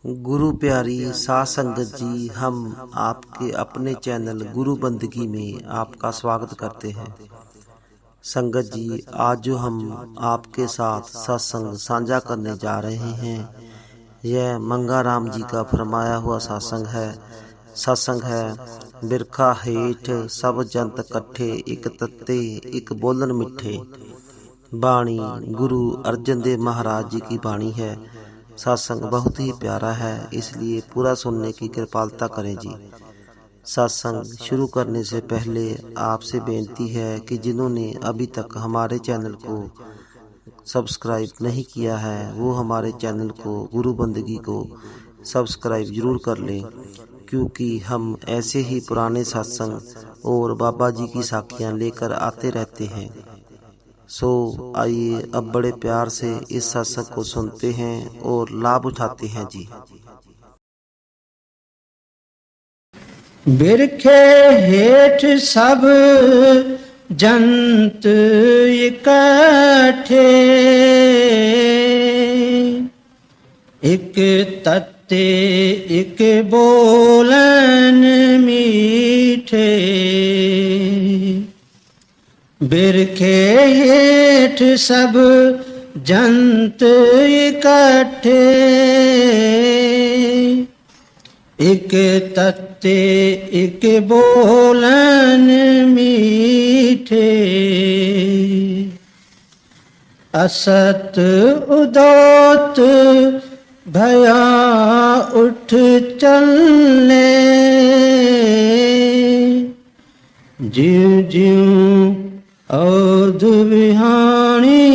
गुरु प्यारी साध संगत जी, हम आपके अपने चैनल गुरु बंदगी में आपका स्वागत करते हैं। संगत जी, आज जो हम आपके साथ सत्संग साझा करने जा रहे हैं, यह मंगाराम जी का फरमाया हुआ सत्संग है। बिरखा हेठ सब जंत कट्ठे, एक तत्ते एक बोलन मिठे। बाणी गुरु अर्जन देव महाराज जी की बाणी है। सत्संग बहुत ही प्यारा है, इसलिए पूरा सुनने की कृपालता करें जी। सत्संग शुरू करने से पहले आपसे बेनती है कि जिन्होंने अभी तक हमारे चैनल को सब्सक्राइब नहीं किया है, वो हमारे चैनल को गुरु बंदगी को सब्सक्राइब जरूर कर लें, क्योंकि हम ऐसे ही पुराने सत्संग और बाबा जी की साखियाँ लेकर आते रहते हैं। सो आइए अब बड़े प्यार से इस सत्संग को सुनते हैं और लाभ उठाते हैं जी। बिरखे हेठ सब जंत इकट्ठे, एक तत्ते एक बोलन मीठे। बिरखे हेठ सब जंत इकट्ठे, एक तत्ते एक बोलन मीठे। असत उदोत भया उठ चलने, जीव जीव औध बिहानियाँ।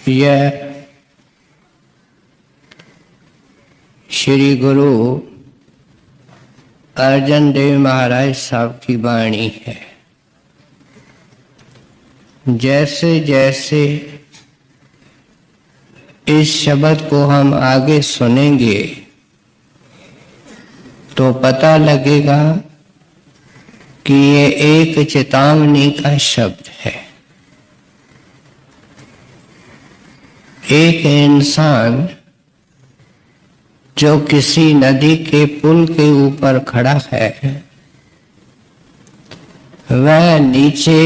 यह श्री गुरु अर्जन देव महाराज साहब की वाणी है। जैसे जैसे इस शब्द को हम आगे सुनेंगे तो पता लगेगा कि ये एक चेतावनी का शब्द है। एक इंसान जो किसी नदी के पुल के ऊपर खड़ा है, वह नीचे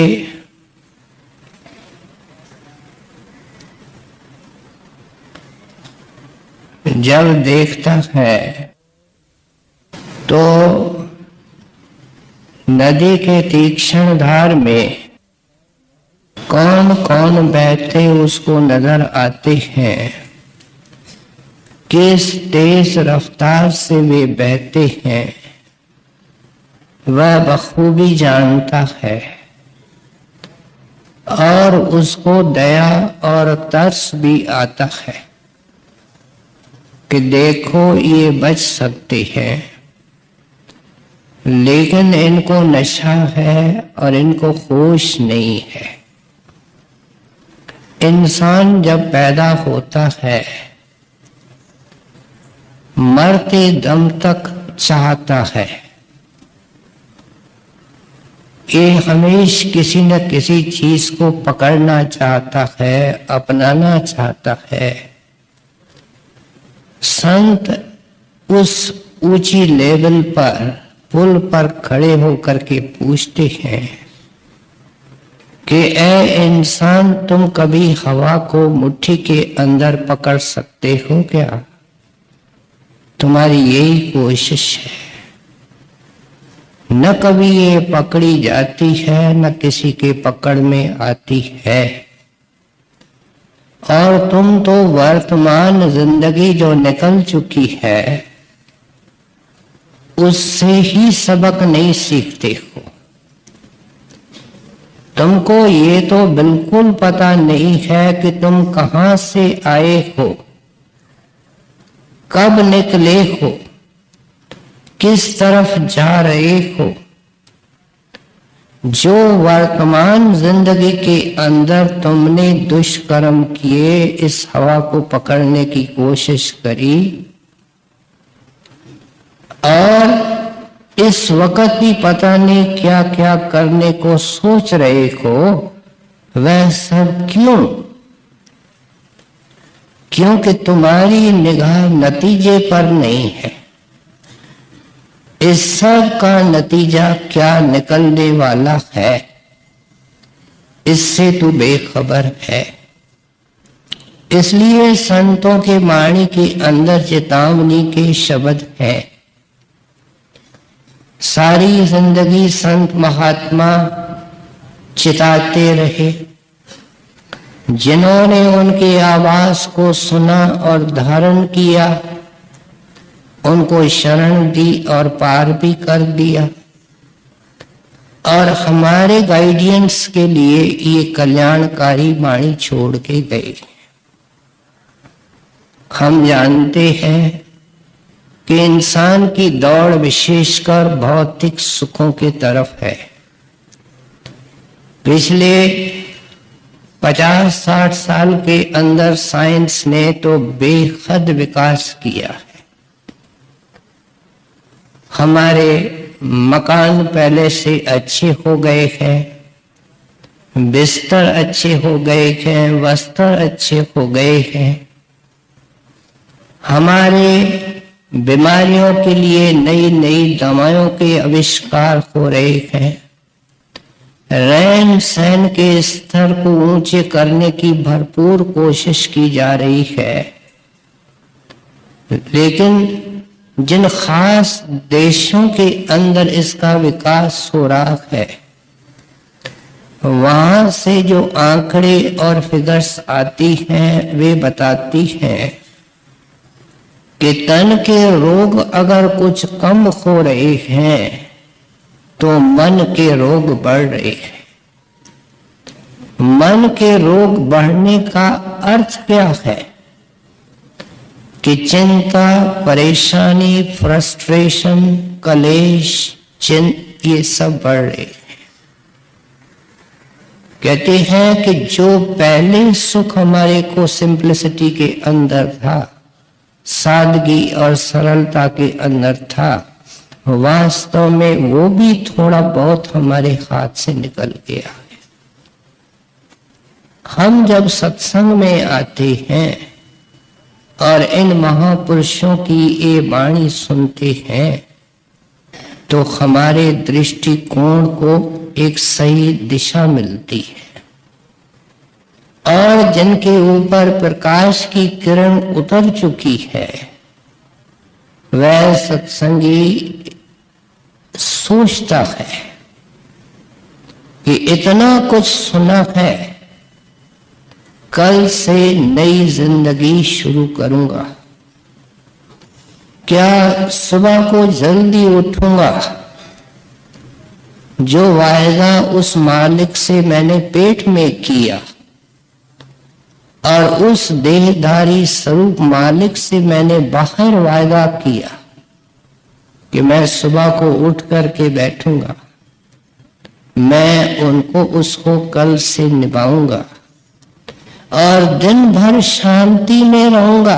जब देखता है तो नदी के तीक्ष्ण धार में कौन कौन बहते उसको नजर आते हैं, किस तेज रफ्तार से वे बहते हैं वह बखूबी जानता है। और उसको दया और तरस भी आता है कि देखो ये बच सकते हैं, लेकिन इनको नशा है और इनको होश नहीं है। इंसान जब पैदा होता है, मरते दम तक चाहता है, ये हमेशा किसी न किसी चीज को पकड़ना चाहता है, अपनाना चाहता है। संत उस ऊंची लेवल पर पुल पर खड़े होकर के पूछते हैं कि ऐ इंसान, तुम कभी हवा को मुट्ठी के अंदर पकड़ सकते हो क्या? तुम्हारी यही कोशिश है। न कभी ये पकड़ी जाती है, न किसी के पकड़ में आती है। और तुम तो वर्तमान जिंदगी जो निकल चुकी है, उससे ही सबक नहीं सीखते हो। तुमको ये तो बिल्कुल पता नहीं है कि तुम कहां से आए हो, कब निकले हो, किस तरफ जा रहे हो। जो वर्तमान जिंदगी के अंदर तुमने दुष्कर्म किए, इस हवा को पकड़ने की कोशिश करी, और इस वक्त भी पता नहीं क्या क्या करने को सोच रहे हो, वह सब क्यों? क्योंकि तुम्हारी निगाह नतीजे पर नहीं है। इस सब का नतीजा क्या निकलने वाला है, इससे तू बेखबर है। इसलिए संतों के वाणी के अंदर चेतावनी के शब्द हैं। सारी जिंदगी संत महात्मा चिताते रहे। जिन्होंने उनकी आवाज को सुना और धारण किया, उनको शरण दी और पार भी कर दिया। और हमारे गाइडेंस के लिए ये कल्याणकारी वाणी छोड़ के गए। हम जानते हैं कि इंसान की दौड़ विशेषकर भौतिक सुखों की तरफ है। पिछले 50-60 साल के अंदर साइंस ने तो बेहद विकास किया है। हमारे मकान पहले से अच्छे हो गए हैं, बिस्तर अच्छे हो गए हैं, वस्त्र अच्छे हो गए हैं। हमारे बीमारियों के लिए नई नई दवाओं के आविष्कार हो रहे हैं। रहन सहन के स्तर को ऊंचे करने की भरपूर कोशिश की जा रही है। लेकिन जिन खास देशों के अंदर इसका विकास हो रहा है, वहां से जो आंकड़े और फिगर्स आती हैं, वे बताती हैं कि तन के रोग अगर कुछ कम हो रहे हैं तो मन के रोग बढ़ रहे हैं। मन के रोग बढ़ने का अर्थ क्या है कि चिंता, परेशानी, फ्रस्ट्रेशन, कलेश, ये सब बढ़ रहे हैं। कहते हैं कि जो पहले सुख हमारे को सिंप्लिसिटी के अंदर था, सादगी और सरलता के अंदर था, वास्तव में वो भी थोड़ा बहुत हमारे हाथ से निकल गया है। हम जब सत्संग में आते हैं और इन महापुरुषों की ये वाणी सुनते हैं, तो हमारे दृष्टिकोण को एक सही दिशा मिलती है। और जिनके ऊपर प्रकाश की किरण उतर चुकी है, वह सत्संगी सोचता है कि इतना कुछ सुना है, कल से नई जिंदगी शुरू करूंगा। क्या सुबह को जल्दी उठूंगा? जो वायदा उस मालिक से मैंने पेट में किया और उस देहधारी स्वरूप मालिक से मैंने बाहर वायदा किया कि मैं सुबह को उठ करके बैठूंगा, मैं उसको कल से निभाऊंगा और दिन भर शांति में रहूंगा।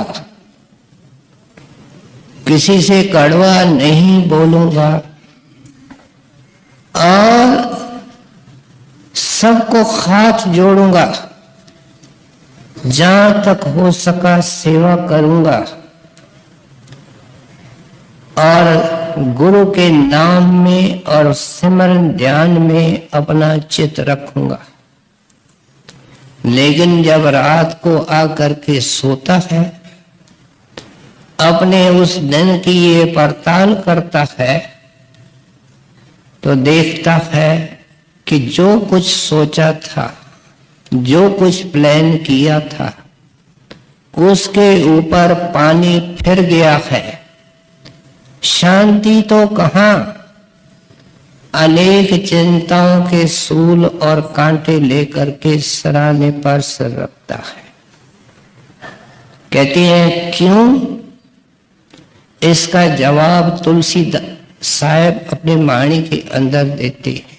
किसी से कड़वा नहीं बोलूंगा और सबको हाथ जोड़ूंगा, जहां तक हो सका सेवा करूंगा और गुरु के नाम में और सिमरन ध्यान में अपना चित्त रखूंगा। लेकिन जब रात को आकर के सोता है, अपने उस दिन की ये पड़ताल करता है, तो देखता है कि जो कुछ सोचा था, जो कुछ प्लान किया था, उसके ऊपर पानी फिर गया है। शांति तो कहां, अनेक चिंताओं के सूल और कांटे लेकर के सराहने पर सर रखता है। कहते हैं क्यों? इसका जवाब तुलसी साहब अपने वाणी के अंदर देते हैं।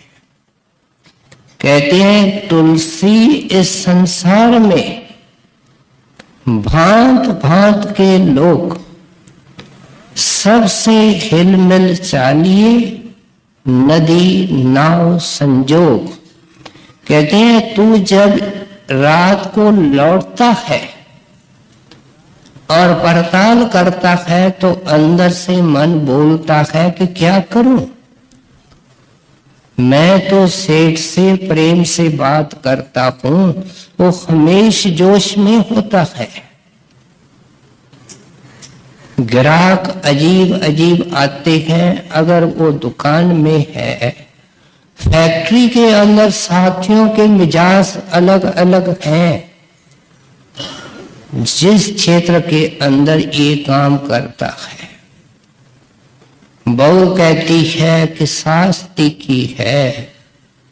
कहते हैं तुलसी इस संसार में भांत भांत के लोग सबसे हिलमिल चालिए, नदी नाव संजोग। कहते हैं तू जब रात को लौटता है और पड़ताल करता है तो अंदर से मन बोलता है कि क्या करूं, मैं तो सेठ से प्रेम से बात करता हूं, वो हमेश जोश में होता है। ग्राहक अजीब अजीब आते हैं। अगर वो दुकान में है, फैक्ट्री के अंदर साथियों के मिजाज अलग अलग हैं। जिस क्षेत्र के अंदर ये काम करता है, बहू कहती है कि सास तीखी है,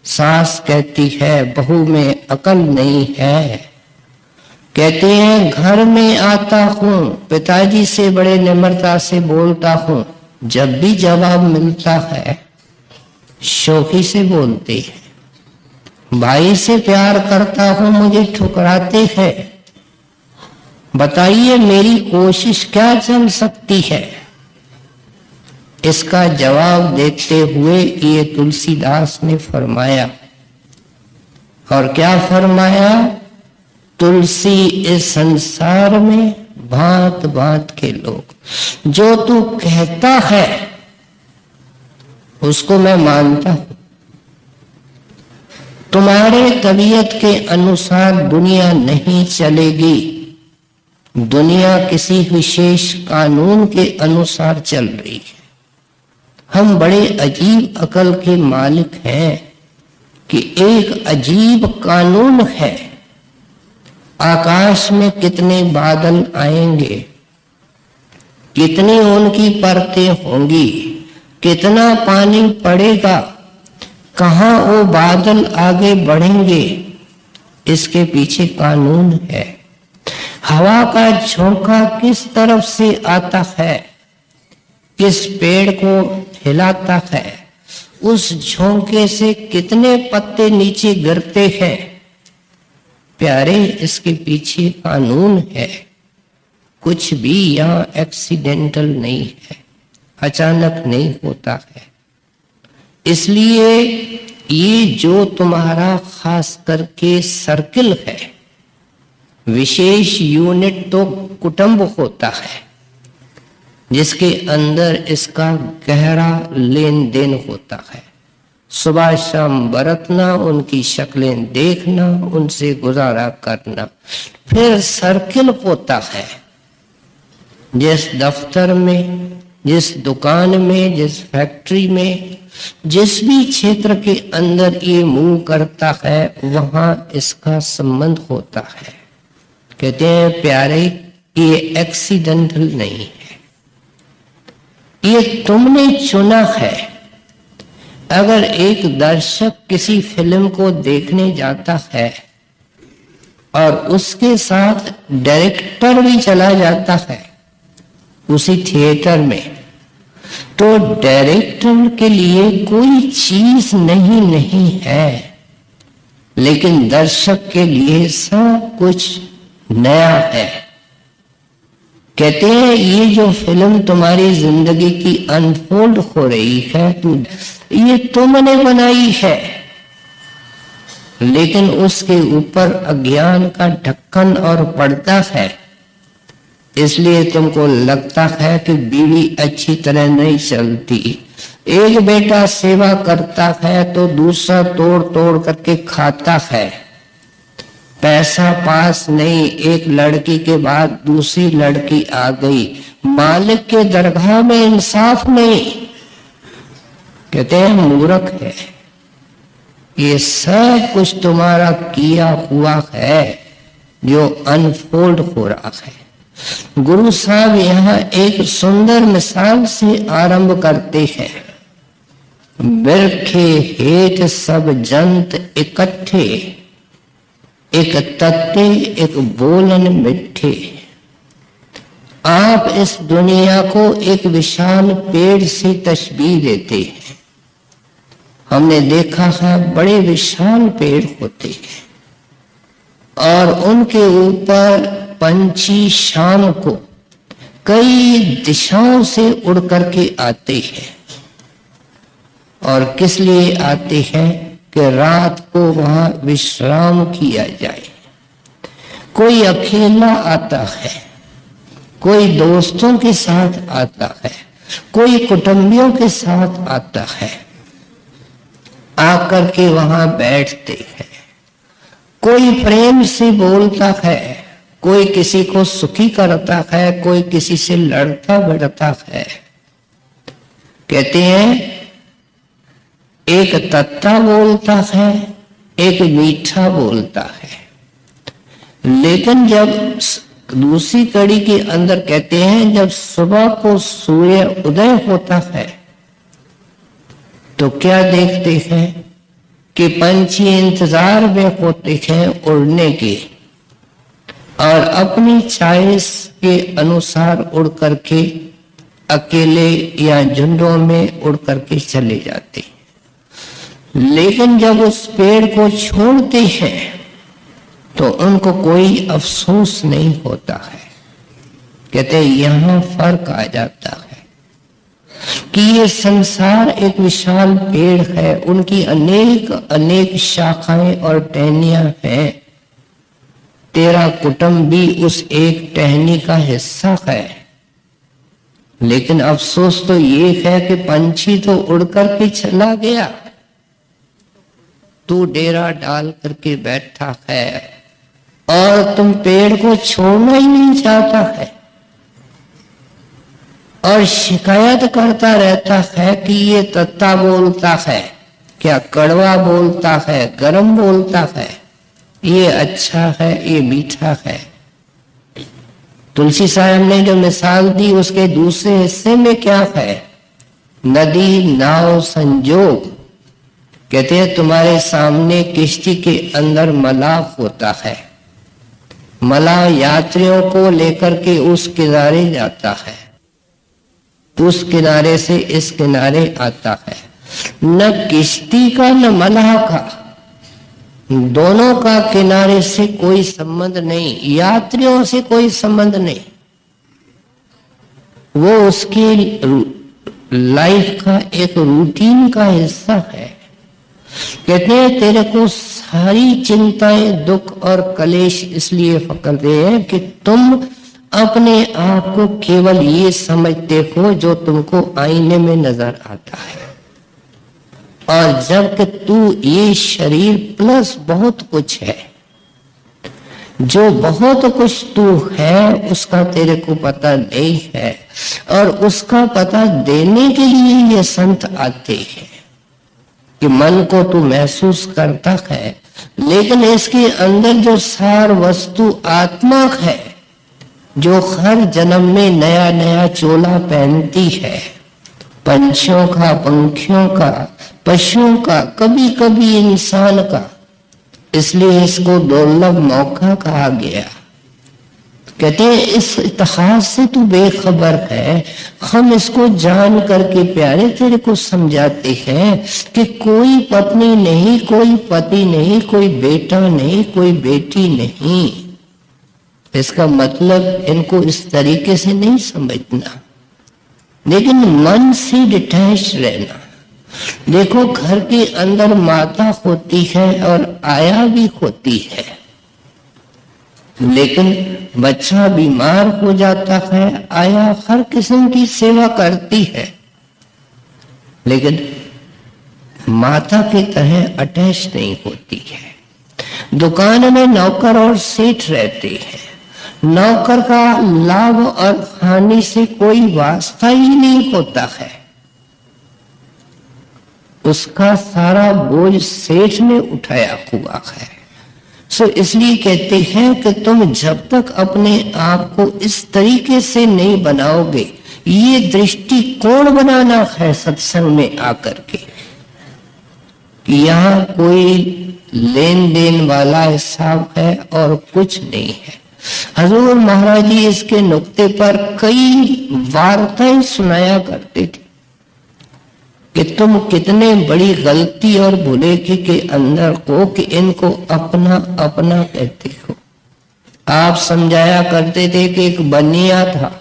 सास कहती है बहू में अकल नहीं है। कहते हैं घर में आता हूं, पिताजी से बड़े निम्रता से बोलता हूं, जब भी जवाब मिलता है शोखी से बोलते हैं। भाई से प्यार करता हूं, मुझे ठुकराते हैं। बताइए मेरी कोशिश क्या चल सकती है? इसका जवाब देते हुए ये तुलसीदास ने फरमाया, और क्या फरमाया? तुलसी इस संसार में भांत भांत के लोग, जो तू कहता है उसको मैं मानता हूं। तुम्हारे तबीयत के अनुसार दुनिया नहीं चलेगी, दुनिया किसी विशेष कानून के अनुसार चल रही है। हम बड़े अजीब अकल के मालिक हैं कि एक अजीब कानून है, आकाश में कितने बादल आएंगे, कितनी उनकी परतें होंगी, कितना पानी पड़ेगा, कहां वो बादल आगे बढ़ेंगे, इसके पीछे कानून है। हवा का झोंका किस तरफ से आता है, किस पेड़ को हिलाता है, उस झोंके से कितने पत्ते नीचे गिरते हैं। प्यारे, इसके पीछे कानून है। कुछ भी यहाँ एक्सीडेंटल नहीं है, अचानक नहीं होता है। इसलिए ये जो तुम्हारा खास करके सर्किल है, विशेष यूनिट तो कुटुंब होता है, जिसके अंदर इसका गहरा लेन देन होता है। सुबह शाम बरतना, उनकी शक्लें देखना, उनसे गुजारा करना, फिर सर्किल होता है। जिस दफ्तर में, जिस दुकान में, जिस फैक्ट्री में, जिस भी क्षेत्र के अंदर ये मूव करता है, वहां इसका संबंध होता है। कहते हैं प्यारे, ये एक्सीडेंटल नहीं है, ये तुमने चुना है। अगर एक दर्शक किसी फिल्म को देखने जाता है और उसके साथ डायरेक्टर भी चला जाता है उसी थिएटर में, तो डायरेक्टर के लिए कोई चीज नहीं है, लेकिन दर्शक के लिए सब कुछ नया है। कहते हैं ये जो फिल्म तुम्हारी जिंदगी की अनफोल्ड हो रही है, ये तुमने बनाई है, लेकिन उसके ऊपर अज्ञान का ढक्कन और पर्दा है। इसलिए तुमको लगता है कि बीवी अच्छी तरह नहीं चलती। एक बेटा सेवा करता है तो दूसरा तोड़ तोड़ करके खाता है। पैसा पास नहीं, एक लड़की के बाद दूसरी लड़की आ गई। मालिक के दरगाह में इंसाफ नहीं। कहते हैं मूर्ख है। ये सब कुछ तुम्हारा किया हुआ है जो अनफोल्ड हो रहा है। गुरु साहब यहाँ एक सुंदर मिसाल से आरंभ करते हैं। बिरखे हेठ सब जंत इकट्ठे, एक तत्ते एक बोलन मिठे। आप इस दुनिया को एक विशाल पेड़ से तशबीह देते हैं। हमने देखा है बड़े विशाल पेड़ होते हैं और उनके ऊपर पंछी शाम को कई दिशाओं से उड़ करके आते हैं। और किस लिए आते हैं? कि रात को वहां विश्राम किया जाए। कोई अकेला आता है, कोई दोस्तों के साथ आता है, कोई कुटुंबियों के साथ आता है, आकर के वहां बैठते हैं। कोई प्रेम से बोलता है, कोई किसी को सुखी करता है, कोई किसी से लड़ता भिड़ता है। कहते हैं एक तत्ता बोलता है, एक मीठा बोलता है। लेकिन जब दूसरी कड़ी के अंदर कहते हैं जब सुबह को सूर्य उदय होता है तो क्या देखते हैं कि पंछी इंतजार में होते हैं उड़ने के, और अपनी चॉइस के अनुसार उड़ करके अकेले या झुंडों में उड़ करके चले जाते। लेकिन जब उस पेड़ को छोड़ते हैं तो उनको कोई अफसोस नहीं होता है। कहते हैं यहां फर्क आ जाता है कि ये संसार एक विशाल पेड़ है, उनकी अनेक अनेक शाखाएं और टहनियां हैं। तेरा कुटुंब भी उस एक टहनी का हिस्सा है। लेकिन अफसोस तो ये है कि पंछी तो उड़ करके चला गया, तू डेरा डाल करके बैठा है और तुम पेड़ को छोड़ना ही नहीं चाहता है और शिकायत करता रहता है कि ये तत्ता बोलता है, क्या कड़वा बोलता है, गरम बोलता है, ये अच्छा है, ये मीठा है। तुलसी साहब ने जो मिसाल दी उसके दूसरे हिस्से में क्या है? नदी नाव संजोग। कहते हैं तुम्हारे सामने किश्ती के अंदर मलाह होता है, मलाह यात्रियों को लेकर के उस किनारे जाता है, उस किनारे से इस किनारे आता है। न किश्ती का न मलाह का, दोनों का किनारे से कोई संबंध नहीं, यात्रियों से कोई संबंध नहीं। वो उसकी लाइफ का एक रूटीन का हिस्सा है। कहते हैं तेरे को सारी चिंताएं, दुख और कलेश इसलिए पकड़ते हैं कि तुम अपने आप को केवल ये समझते हो जो तुमको आईने में नजर आता है, और जबकि तू ये शरीर प्लस बहुत कुछ है, जो बहुत कुछ तू है उसका तेरे को पता नहीं है, और उसका पता देने के लिए ये संत आते हैं कि मन को तू महसूस करता है, लेकिन इसके अंदर जो सार वस्तु आत्मा है, जो हर जन्म में नया नया चोला पहनती है, पंछियों का, पंखियों का, पशुओं का, कभी कभी इंसान का, इसलिए इसको दुर्लभ मौका कहा गया। कहते हैं इस इतिहास से तू बेखबर है, हम इसको जान करके प्यारे तेरे को समझाते हैं कि कोई पत्नी नहीं, कोई पति नहीं, कोई बेटा नहीं, कोई बेटी नहीं। इसका मतलब इनको इस तरीके से नहीं समझना, लेकिन मन से डिटैच रहना। देखो घर के अंदर माता होती है और आया भी होती है, लेकिन बच्चा बीमार हो जाता है, आया हर किस्म की सेवा करती है, लेकिन माता की तरह अटैच नहीं होती है। दुकान में नौकर और सेठ रहते हैं, नौकर का लाभ और हानि से कोई वास्ता ही नहीं होता है, उसका सारा बोझ सेठ ने उठाया हुआ है। सो इसलिए कहते हैं कि तुम जब तक अपने आप को इस तरीके से नहीं बनाओगे, ये दृष्टिकोण बनाना है सत्संग में आकर के कि यहाँ कोई लेन देन वाला हिसाब है और कुछ नहीं है। हजूर महाराज जी इसके नुक्ते पर कई वार्ताएं सुनाया करते थे कि तुम कितने बड़ी गलती और भुलेखी के अंदर हो कि इनको अपना अपना कहते हो। आप समझाया करते थे कि एक बनिया था,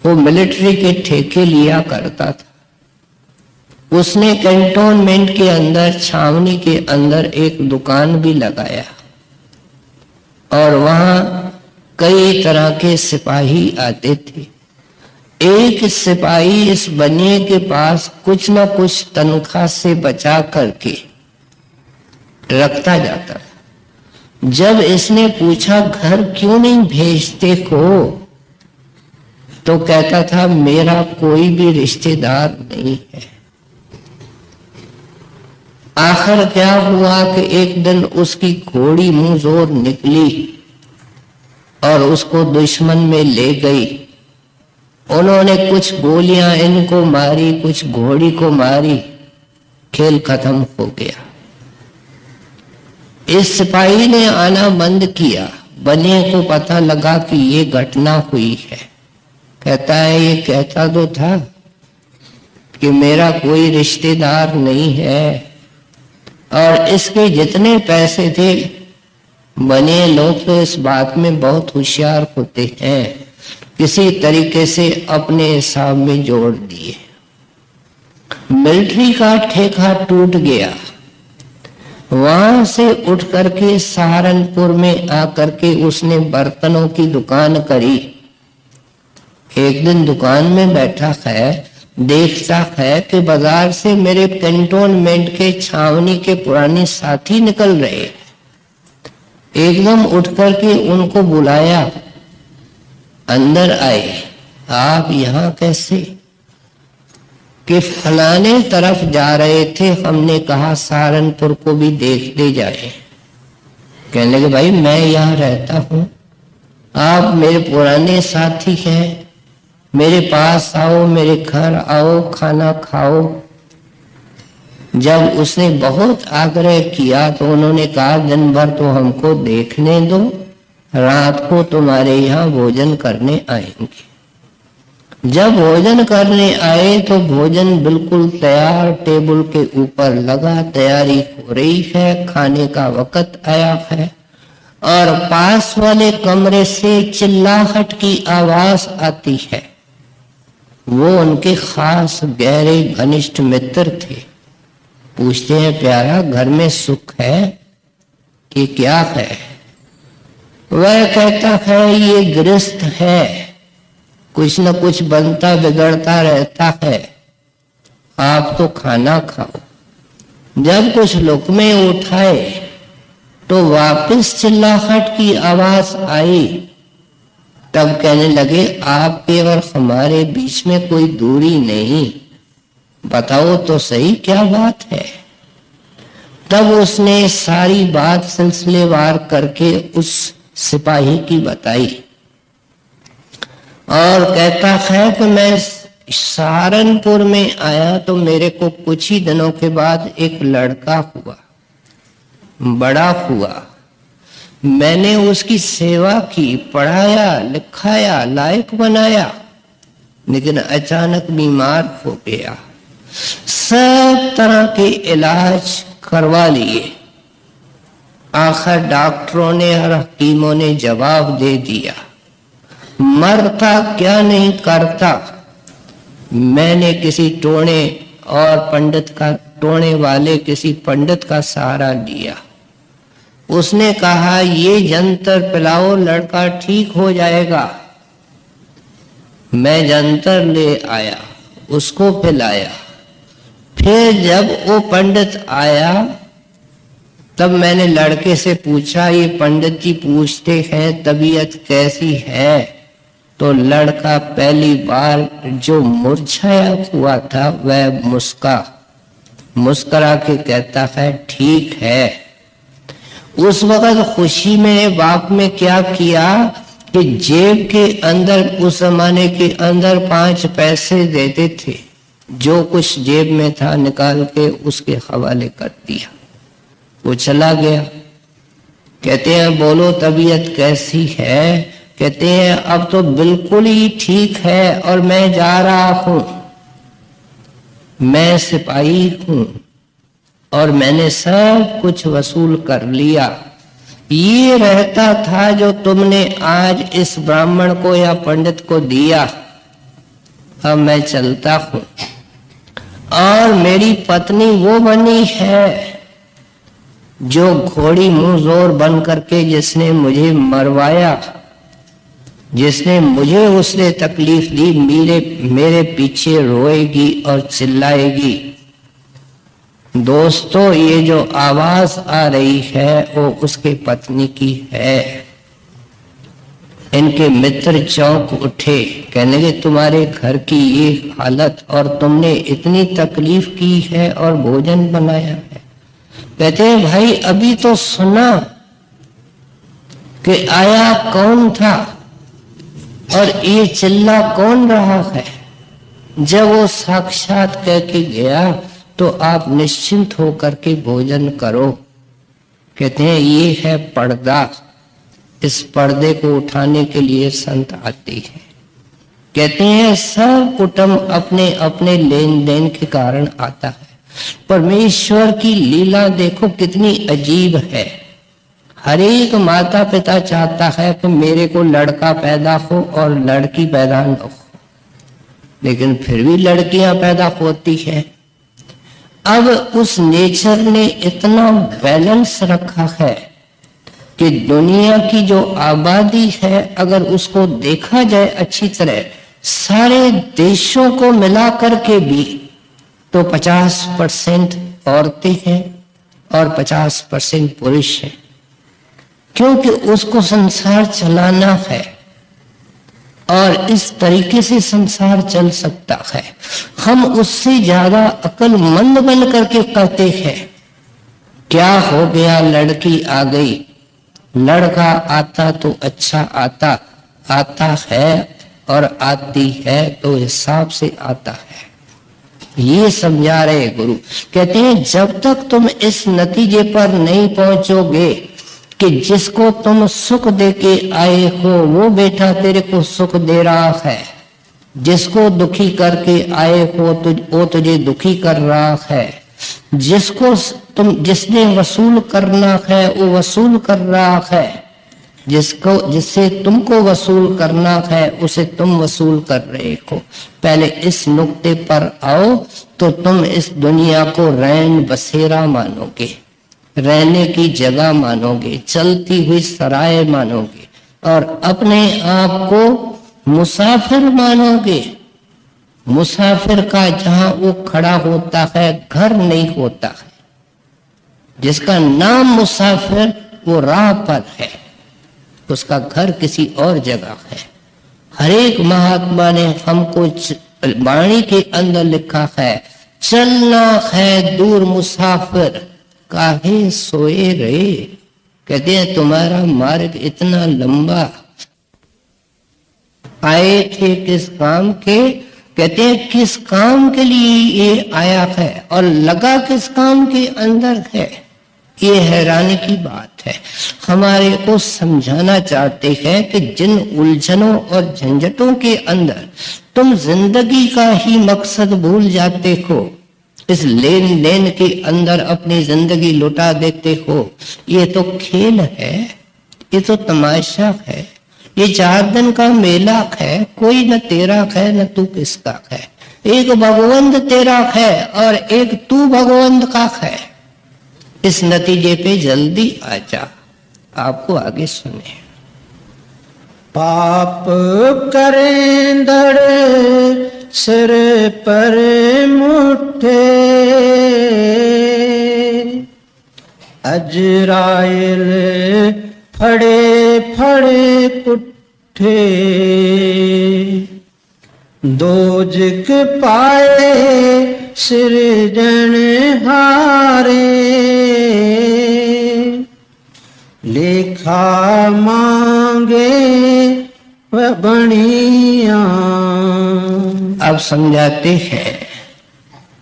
वो मिलिट्री के ठेके लिया करता था। उसने कैंटोनमेंट के अंदर, छावनी के अंदर एक दुकान भी लगाया और वहां कई तरह के सिपाही आते थे। एक सिपाही इस बनिए के पास कुछ न कुछ तनख्वाह से बचा करके रखता जाता था। जब इसने पूछा घर क्यों नहीं भेजते हो, तो कहता था मेरा कोई भी रिश्तेदार नहीं है। आखिर क्या हुआ कि एक दिन उसकी घोड़ी मुंह जोर निकली और उसको दुश्मन में ले गई। उन्होंने कुछ गोलियां इनको मारी, कुछ घोड़ी को मारी, खेल खत्म हो गया। इस सिपाही ने आना बंद किया। बनिए को पता लगा कि ये घटना हुई है। कहता है ये कहता तो था कि मेरा कोई रिश्तेदार नहीं है, और इसके जितने पैसे थे, बनिए लोग तो इस बात में बहुत होशियार होते हैं, किसी तरीके से अपने हिसाब में जोड़ दिए। मिलिट्री का ठेका टूट गया। वहां से उठ करके सहारनपुर में आकर के उसने बर्तनों की दुकान करी। एक दिन दुकान में बैठा है, देखता है कि बाजार से मेरे कैंटोनमेंट के छावनी के पुराने साथी निकल रहे। एकदम उठ करके उनको बुलाया, अंदर आए। आप यहाँ कैसे? कि फलाने तरफ जा रहे थे, हमने कहा सहारनपुर को भी देखते जाए। कहने लगे भाई मैं यहाँ रहता हूँ, आप मेरे पुराने साथी हैं, मेरे पास आओ, मेरे घर आओ, खाना खाओ। जब उसने बहुत आग्रह किया तो उन्होंने कहा दिन भर तो हमको देखने दो, रात को तुम्हारे यहाँ भोजन करने आएंगे। जब भोजन करने आए तो भोजन बिल्कुल तैयार टेबल के ऊपर लगा, तैयारी हो रही है, खाने का वक्त आया है, और पास वाले कमरे से चिल्लाहट की आवाज आती है। वो उनके खास गहरे घनिष्ठ मित्र थे। पूछते हैं प्यारा घर में सुख है कि क्या है? वह कहता है ये गृहस्थ है, कुछ न कुछ बनता बिगड़ता रहता है, आप तो खाना खाओ। जब कुछ लुकमे उठाए तो वापस चिल्लाहट की आवाज आई। तब कहने लगे आपके और हमारे बीच में कोई दूरी नहीं, बताओ तो सही क्या बात है। तब उसने सारी बात सिलसिलेवार करके उस सिपाही की बताई और कहता है कि मैं सहारनपुर में आया तो मेरे को कुछ ही दिनों के बाद एक लड़का हुआ, बड़ा हुआ। मैंने उसकी सेवा की, पढ़ाया लिखाया, लायक बनाया, लेकिन अचानक बीमार हो गया। सब तरह के इलाज करवा लिए, आखिर डॉक्टरों ने और हकीमों ने जवाब दे दिया, मरता क्या नहीं करता। मैंने किसी टोने और पंडित का, टोने वाले किसी पंडित का सहारा लिया। उसने कहा ये जंतर पिलाओ, लड़का ठीक हो जाएगा। मैं जंतर ले आया, उसको पिलाया। फिर जब वो पंडित आया तब मैंने लड़के से पूछा, ये पंडित जी पूछते हैं तबीयत कैसी है? तो लड़का पहली बार जो मुरझाया हुआ था वह मुस्कुरा के कहता है ठीक है। उस वक्त खुशी में बाप में क्या किया कि जेब के अंदर, उस जमाने के अंदर 5 पैसे देते थे, जो कुछ जेब में था निकाल के उसके हवाले कर दिया। वो चला गया। कहते हैं बोलो तबीयत कैसी है? कहते हैं अब तो बिल्कुल ही ठीक है और मैं जा रहा हूं, मैं सिपाही हूं और मैंने सब कुछ वसूल कर लिया। ये रहता था जो तुमने आज इस ब्राह्मण को या पंडित को दिया, अब मैं चलता हूं। और मेरी पत्नी वो बनी है जो घोड़ी मुंह जोर बन करके जिसने मुझे मरवाया, जिसने मुझे उसने तकलीफ दी, मेरे पीछे रोएगी और चिल्लाएगी। दोस्तों, ये जो आवाज आ रही है वो उसके पत्नी की है। इनके मित्र चौंक उठे, कहने लगे तुम्हारे घर की ये हालत और तुमने इतनी तकलीफ की है और भोजन बनाया है। कहते हैं भाई अभी तो सुना कि आया कौन था और ये चिल्ला कौन रहा है। जब वो साक्षात कह के गया तो आप निश्चिंत होकर के भोजन करो। कहते हैं ये है पर्दा। इस पर्दे को उठाने के लिए संत आते हैं। कहते हैं सब कुटुंब अपने अपने लेन देन के कारण आता है। परमेश्वर की लीला देखो कितनी अजीब है। हर एक माता पिता चाहता है कि मेरे को लड़का पैदा हो और लड़की पैदा न हो, लेकिन फिर भी लड़कियां पैदा होती हैं। अब उस नेचर ने इतना बैलेंस रखा है कि दुनिया की जो आबादी है अगर उसको देखा जाए अच्छी तरह, सारे देशों को मिला करके भी तो 50% औरतें हैं और 50% पुरुष हैं, क्योंकि उसको संसार चलाना है और इस तरीके से संसार चल सकता है। हम उससे ज्यादा अक्लमंद बन करके कहते हैं क्या हो गया, लड़की आ गई, लड़का आता तो अच्छा आता है और आती है तो हिसाब से आता है। ये समझा रहे गुरु। कहते हैं जब तक तुम इस नतीजे पर नहीं पहुंचोगे कि जिसको तुम सुख दे के आए हो वो बेटा तेरे को सुख दे रहा है, जिसको दुखी करके आए हो तो वो तुझे दुखी कर रहा है, जिसने वसूल करना है वो वसूल कर रहा है, जिससे तुमको वसूल करना है उसे तुम वसूल कर रहे हो। पहले इस नुक्ते पर आओ तो तुम इस दुनिया को रैन बसेरा मानोगे, रहने की जगह मानोगे, चलती हुई सराय मानोगे और अपने आप को मुसाफिर मानोगे। मुसाफिर का जहां वो खड़ा होता है घर नहीं होता है। जिसका नाम मुसाफिर वो राह पर है, उसका घर किसी और जगह है। हर एक महात्मा ने हमको वाणी के अंदर लिखा है, चलना है दूर मुसाफिर काहे सोए रे। कहते हैं तुम्हारा मार्ग इतना लंबा, आए थे किस काम के। कहते हैं किस काम के लिए ये आया है और लगा किस काम के अंदर है। ये हैरानी की बात है। हमारे को समझाना चाहते हैं कि जिन उलझनों और झंझटों के अंदर तुम जिंदगी का ही मकसद भूल जाते हो, इस लेन देन के अंदर अपनी जिंदगी लुटा देते हो, ये तो खेल है, ये तो तमाशा है, ये 4 दिन का मेला है। कोई न तेरा है न तू किसका है। एक भगवंत तेरा है और एक तू भगवंत का है। इस नतीजे पे जल्दी आ जा। आपको आगे सुने। पाप करें धड़ सिर पर मुठे, अजराइल फड़े फड़े पुट्ठे, दोजक पाए सृजन हारे, लेखा मांगे वह बनिया। अब समझाते हैं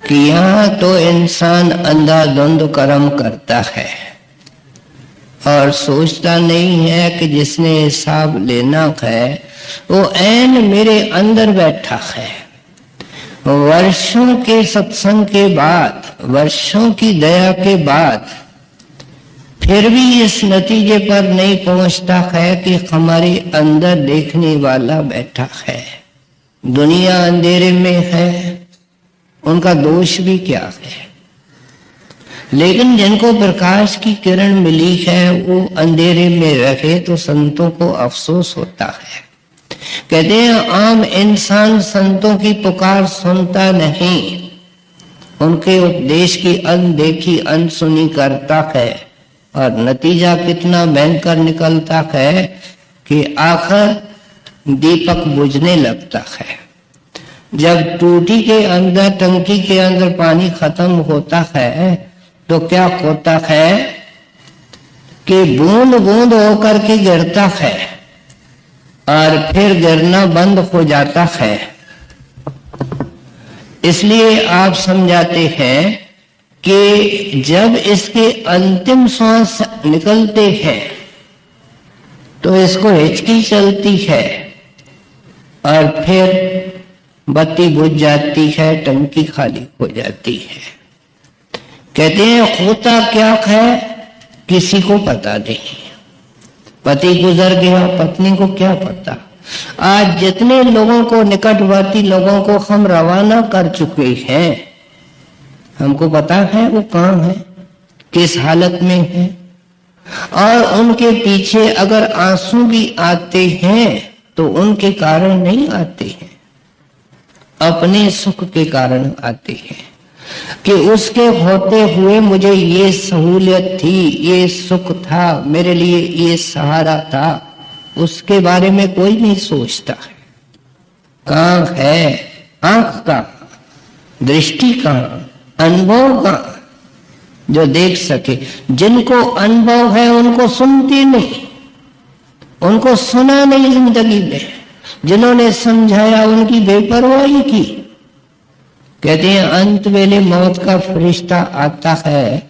कि यहाँ तो इंसान अंधाधुंध कर्म करता है और सोचता नहीं है कि जिसने हिसाब लेना है वो ऐन मेरे अंदर बैठा है। वर्षों के सत्संग के बाद, वर्षों की दया के बाद फिर भी इस नतीजे पर नहीं पहुंचता है कि हमारे अंदर देखने वाला बैठा है। दुनिया अंधेरे में है, उनका दोष भी क्या है। लेकिन जिनको प्रकाश की किरण मिली है वो अंधेरे में रहे तो संतों को अफसोस होता है। कहते हैं आम इंसान संतों की पुकार सुनता नहीं, उनके उपदेश की अनदेखी अनसुनी करता है, और नतीजा कितना भयंकर निकलता है कि आखिर दीपक बुझने लगता है। जब टूटी के अंदर, टंकी के अंदर पानी खत्म होता है तो क्या होता है कि बूंद बूंद होकर के गिरता है और फिर गिरना बंद हो जाता है। इसलिए आप समझाते हैं कि जब इसके अंतिम श्वास निकलते हैं तो इसको हिचकी चलती है और फिर बत्ती बुझ जाती है, टंकी खाली हो जाती है। कहते हैं होता क्या है किसी को पता नहीं, पति गुजर गया, पत्नी को क्या पता। आज जितने लोगों को, निकटवर्ती लोगों को हम रवाना कर चुके हैं, हमको पता है वो कहाँ है, किस हालत में है, और उनके पीछे अगर आंसू भी आते हैं तो उनके कारण नहीं आते हैं, अपने सुख के कारण आते हैं कि उसके होते हुए मुझे ये सहूलियत थी, ये सुख था, मेरे लिए ये सहारा था, उसके बारे में कोई नहीं सोचता है। कहाँ है आंख का, दृष्टि कहाँ, अनुभव कहाँ जो देख सके। जिनको अनुभव है उनको सुनती नहीं, उनको सुना नहीं जिंदगी में। जिन्होंने समझाया उनकी बेपरवाही की। कहते हैं अंत वेले मौत का फरिश्ता आता है,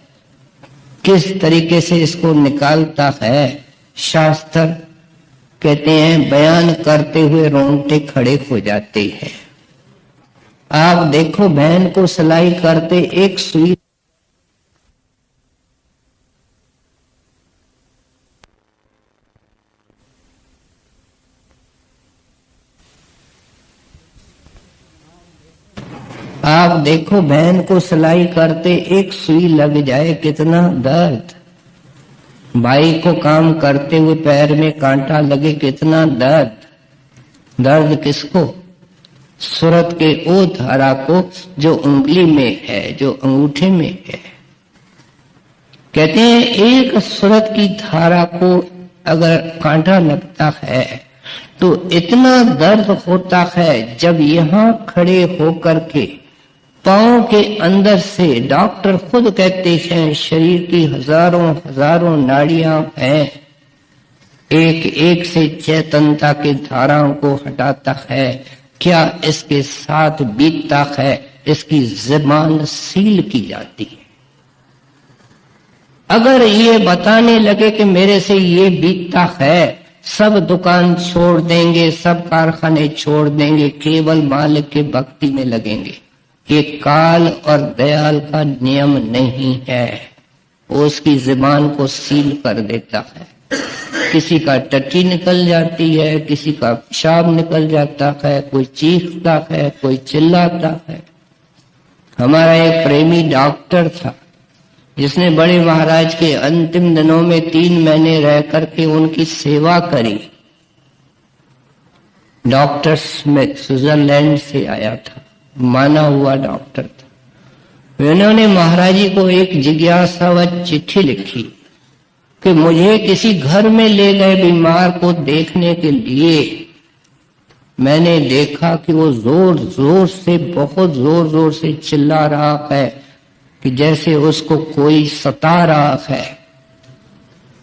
किस तरीके से इसको निकालता है, शास्त्र कहते हैं बयान करते हुए रोंगटे खड़े हो जाते हैं। आप देखो बहन को सिलाई करते, एक सुई आप देखो बहन को सिलाई करते एक सुई लग जाए कितना दर्द, भाई को काम करते हुए पैर में कांटा लगे कितना दर्द। दर्द किसको? सूरत के ओ धारा को जो उंगली में है, जो अंगूठे में है। कहते हैं एक सूरत की धारा को अगर कांटा लगता है तो इतना दर्द होता है, जब यहाँ खड़े होकर के पांव के अंदर से, डॉक्टर खुद कहते हैं शरीर की हजारों हजारों नाड़ियां हैं, एक एक से चेतनता के धाराओं को हटाता है। क्या इसके साथ बीतता है, इसकी ज़बान सील की जाती है। अगर ये बताने लगे कि मेरे से ये बीतता है, सब दुकान छोड़ देंगे, सब कारखाने छोड़ देंगे, केवल मालिक के भक्ति में लगेंगे। ये काल और दयाल का नियम नहीं है, वो उसकी ज़बान को सील कर देता है। किसी का टट्टी निकल जाती है, किसी का पेशाब निकल जाता है, कोई चीखता है, कोई चिल्लाता है। हमारा एक प्रेमी डॉक्टर था जिसने बड़े महाराज के अंतिम दिनों में 3 महीने रह करके उनकी सेवा करी। डॉक्टर स्मिथ स्विट्जरलैंड से आया था, माना हुआ डॉक्टर था। उन्होंने महाराज जी को एक जिज्ञासावश चिट्ठी लिखी कि मुझे किसी घर में ले गए बीमार को देखने के लिए। मैंने देखा कि वो जोर जोर से, बहुत जोर जोर से चिल्ला रहा है कि जैसे उसको कोई सता रहा है।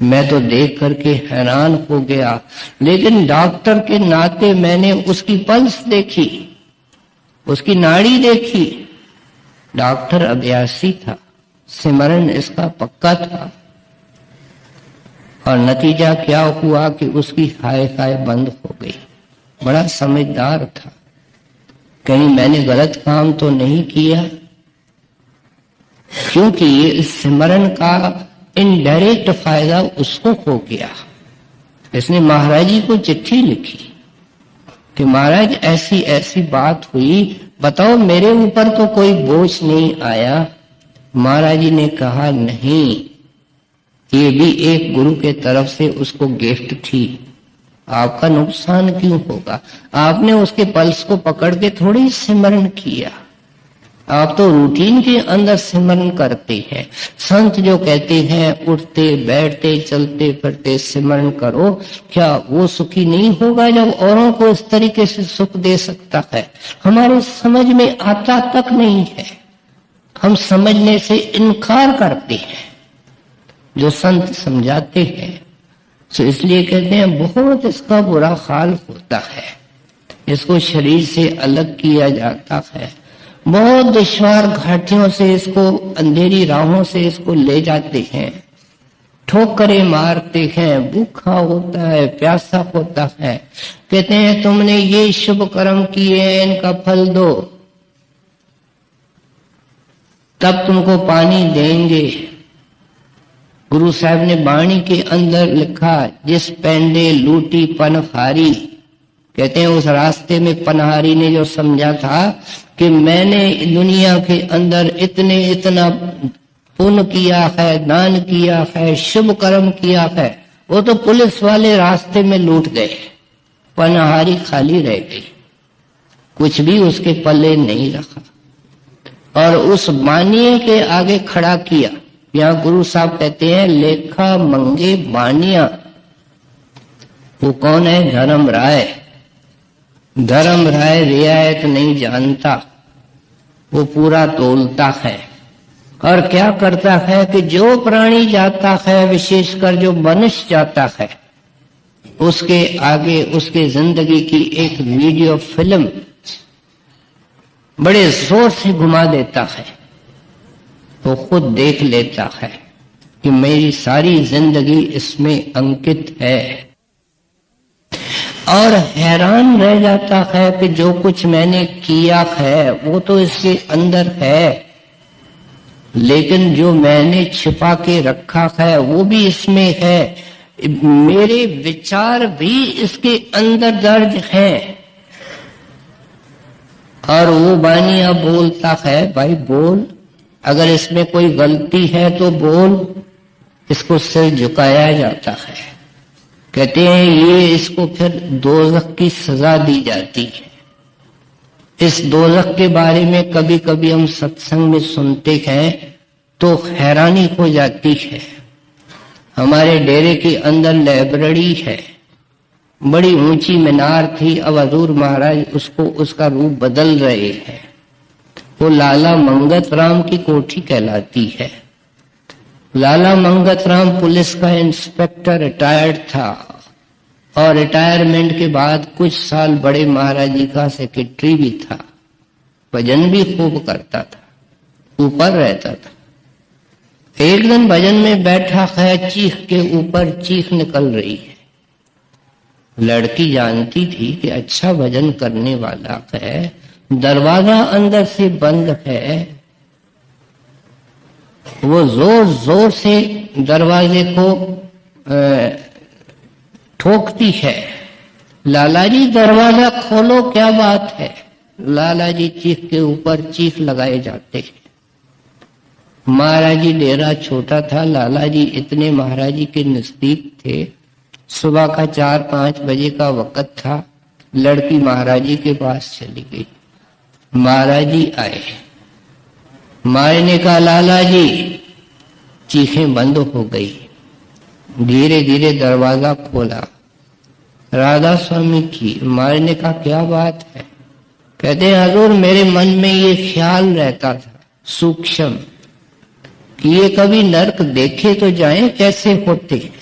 मैं तो देख करके हैरान हो गया, लेकिन डॉक्टर के नाते मैंने उसकी पल्स देखी, उसकी नाड़ी देखी। डॉक्टर अभ्यासी था, सिमरन इसका पक्का था, और नतीजा क्या हुआ कि उसकी हाय हाय बंद हो गई। बड़ा समझदार था, कहीं मैंने गलत काम तो नहीं किया, क्योंकि इस सिमरन का इनडायरेक्ट फायदा उसको हो गया। इसने महाराज जी को चिट्ठी लिखी कि महाराज ऐसी ऐसी बात हुई, बताओ मेरे ऊपर तो कोई बोझ नहीं आया। महाराज जी ने कहा नहीं, ये भी एक गुरु के तरफ से उसको गिफ्ट थी। आपका नुकसान क्यों होगा? आपने उसके पल्स को पकड़ के थोड़ी सिमरन किया, आप तो रूटीन के अंदर सिमरन करते हैं। संत जो कहते हैं उठते बैठते चलते फिरते सिमरन करो, क्या वो सुखी नहीं होगा जब औरों को इस तरीके से सुख दे सकता है? हमारे समझ में आता तक नहीं है, हम समझने से इनकार करते हैं जो संत समझाते हैं। तो इसलिए कहते हैं बहुत इसका बुरा हाल होता है, इसको शरीर से अलग किया जाता है, बहुत दुश्वार घाटियों से इसको, अंधेरी राहों से इसको ले जाते हैं, ठोकरें मारते हैं, भूखा होता है, प्यासा होता है। कहते हैं तुमने ये शुभ कर्म किए हैं, इनका फल दो, तब तुमको पानी देंगे। गुरु साहब ने वाणी के अंदर लिखा, जिस पेंडे लूटी पनहारी। कहते हैं उस रास्ते में पनहारी ने जो समझा था कि मैंने दुनिया के अंदर इतना पुण्य किया है, दान किया है, शुभ कर्म किया है, वो तो पुलिस वाले रास्ते में लूट गए, पनहारी खाली रह गई, कुछ भी उसके पल्ले नहीं रखा। और उस बानिये के आगे खड़ा किया। यहाँ गुरु साहब कहते हैं लेखा मंगे बानिया। वो कौन है? धर्म राय। धर्म राय रियायत नहीं जानता, वो पूरा तोलता है। और क्या करता है कि जो प्राणी जाता है, विशेषकर जो मनुष्य जाता है, उसके आगे उसके जिंदगी की एक वीडियो फिल्म बड़े जोर से घुमा देता है। वो खुद देख लेता है कि मेरी सारी जिंदगी इसमें अंकित है, और हैरान रह जाता है कि जो कुछ मैंने किया है वो तो इसके अंदर है, लेकिन जो मैंने छिपा के रखा है वो भी इसमें है, मेरे विचार भी इसके अंदर दर्ज हैं। और वो बानिया बोलता है, भाई बोल, अगर इसमें कोई गलती है तो बोल। इसको सिर झुकाया जाता है। कहते हैं ये इसको फिर दोज़ख की सजा दी जाती है। इस दोज़ख के बारे में कभी कभी हम सत्संग में सुनते हैं तो हैरानी हो जाती है। हमारे डेरे के अंदर लाइब्रेरी है, बड़ी ऊंची मीनार थी, अब हजूर महाराज उसको उसका रूप बदल रहे हैं। वो लाला मंगत राम की कोठी कहलाती है। लाला मंगत राम पुलिस का इंस्पेक्टर रिटायर्ड था, और रिटायरमेंट के बाद कुछ साल बड़े महाराज जी का सेक्रेटरी भी था। भजन भी खूब करता था, ऊपर रहता था। एक दिन भजन में बैठा है, चीख के ऊपर चीख निकल रही है। लड़की जानती थी कि अच्छा भजन करने वाला है, दरवाजा अंदर से बंद है। वो जोर जोर से दरवाजे को ठोकती है, लाला जी दरवाजा खोलो, क्या बात है? लाला जी चीख के ऊपर चीख लगाए जाते हैं। महाराज जी डेरा छोटा था, लाला जी इतने महाराज जी के नजदीक थे। सुबह का 4-5 बजे का वक्त था। लड़की महाराज जी के पास चली गई। महाराज जी आए, माए ने कहा लाला जी, चीखें बंद हो गई। धीरे धीरे दरवाजा खोला, राधा स्वामी की। माए ने कहा क्या बात है? कहते हजूर मेरे मन में ये ख्याल रहता था सूक्ष्म कि ये कभी नरक देखे तो जाए कैसे होते हैं।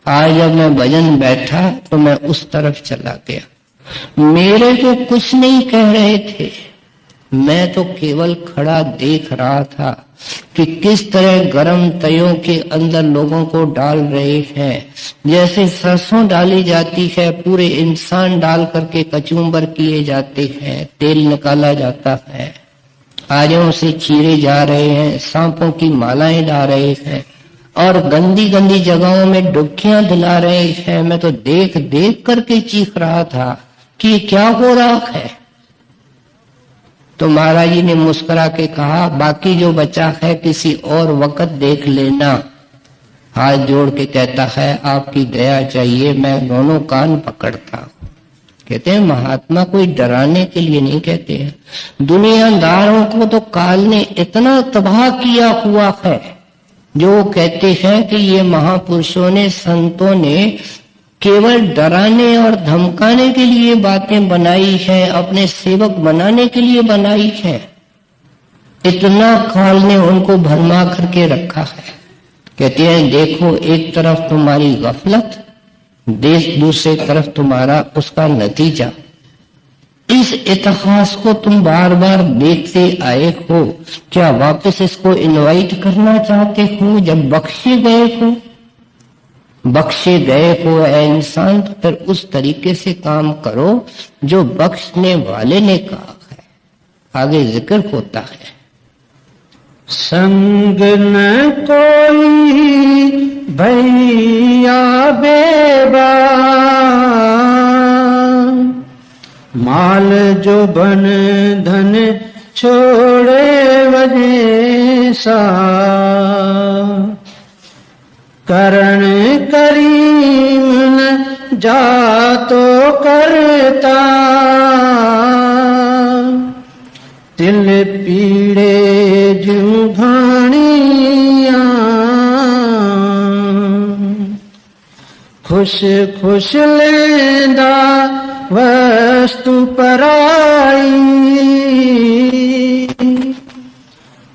आज जब मैं भजन बैठा तो मैं उस तरफ चला गया। मेरे को कुछ नहीं कह रहे थे, मैं तो केवल खड़ा देख रहा था कि किस तरह गर्म तयों के अंदर लोगों को डाल रहे हैं। जैसे सरसों डाली जाती है, पूरे इंसान डाल करके कचूम्बर किए जाते हैं, तेल निकाला जाता है, आरियों से चीरे जा रहे हैं, सांपों की मालाएं डाल रहे हैं और गंदी गंदी जगहों में डुबकियां दिला रहे हैं। मैं तो देख देख करके चीख रहा था कि क्या हो रहा है। तो महाराज जी ने मुस्कुरा के कहा, बाकी जो बचा है किसी और वक्त देख लेना। हाथ जोड़ के कहता है आपकी दया चाहिए, मैं दोनों कान पकड़ता हूं। कहते हैं महात्मा कोई डराने के लिए नहीं कहते हैं। दुनियादारों को तो काल ने इतना तबाह किया हुआ है, जो कहते हैं कि ये महापुरुषों ने, संतों ने केवल डराने और धमकाने के लिए बातें बनाई हैं, अपने सेवक बनाने के लिए बनाई हैं। इतना काल ने उनको भरमा करके रखा है। कहते हैं देखो, एक तरफ तुम्हारी गफलत, दूसरी तरफ तुम्हारा उसका नतीजा। इस इतिहास को तुम बार बार देखते आए हो, क्या वापस इसको इनवाइट करना चाहते हो? जब बख्शे गए हो ऐ इंसान, तो फिर उस तरीके से काम करो जो बख्शने वाले ने कहा है। आगे जिक्र होता है, संग न कोई भैया बेबा, माल जो बन धन छोड़े वजह सा, करण करीम न जा तो करता, दिल पीड़े जू घाणियां, खुश खुश लेंदा वस्तु पराई,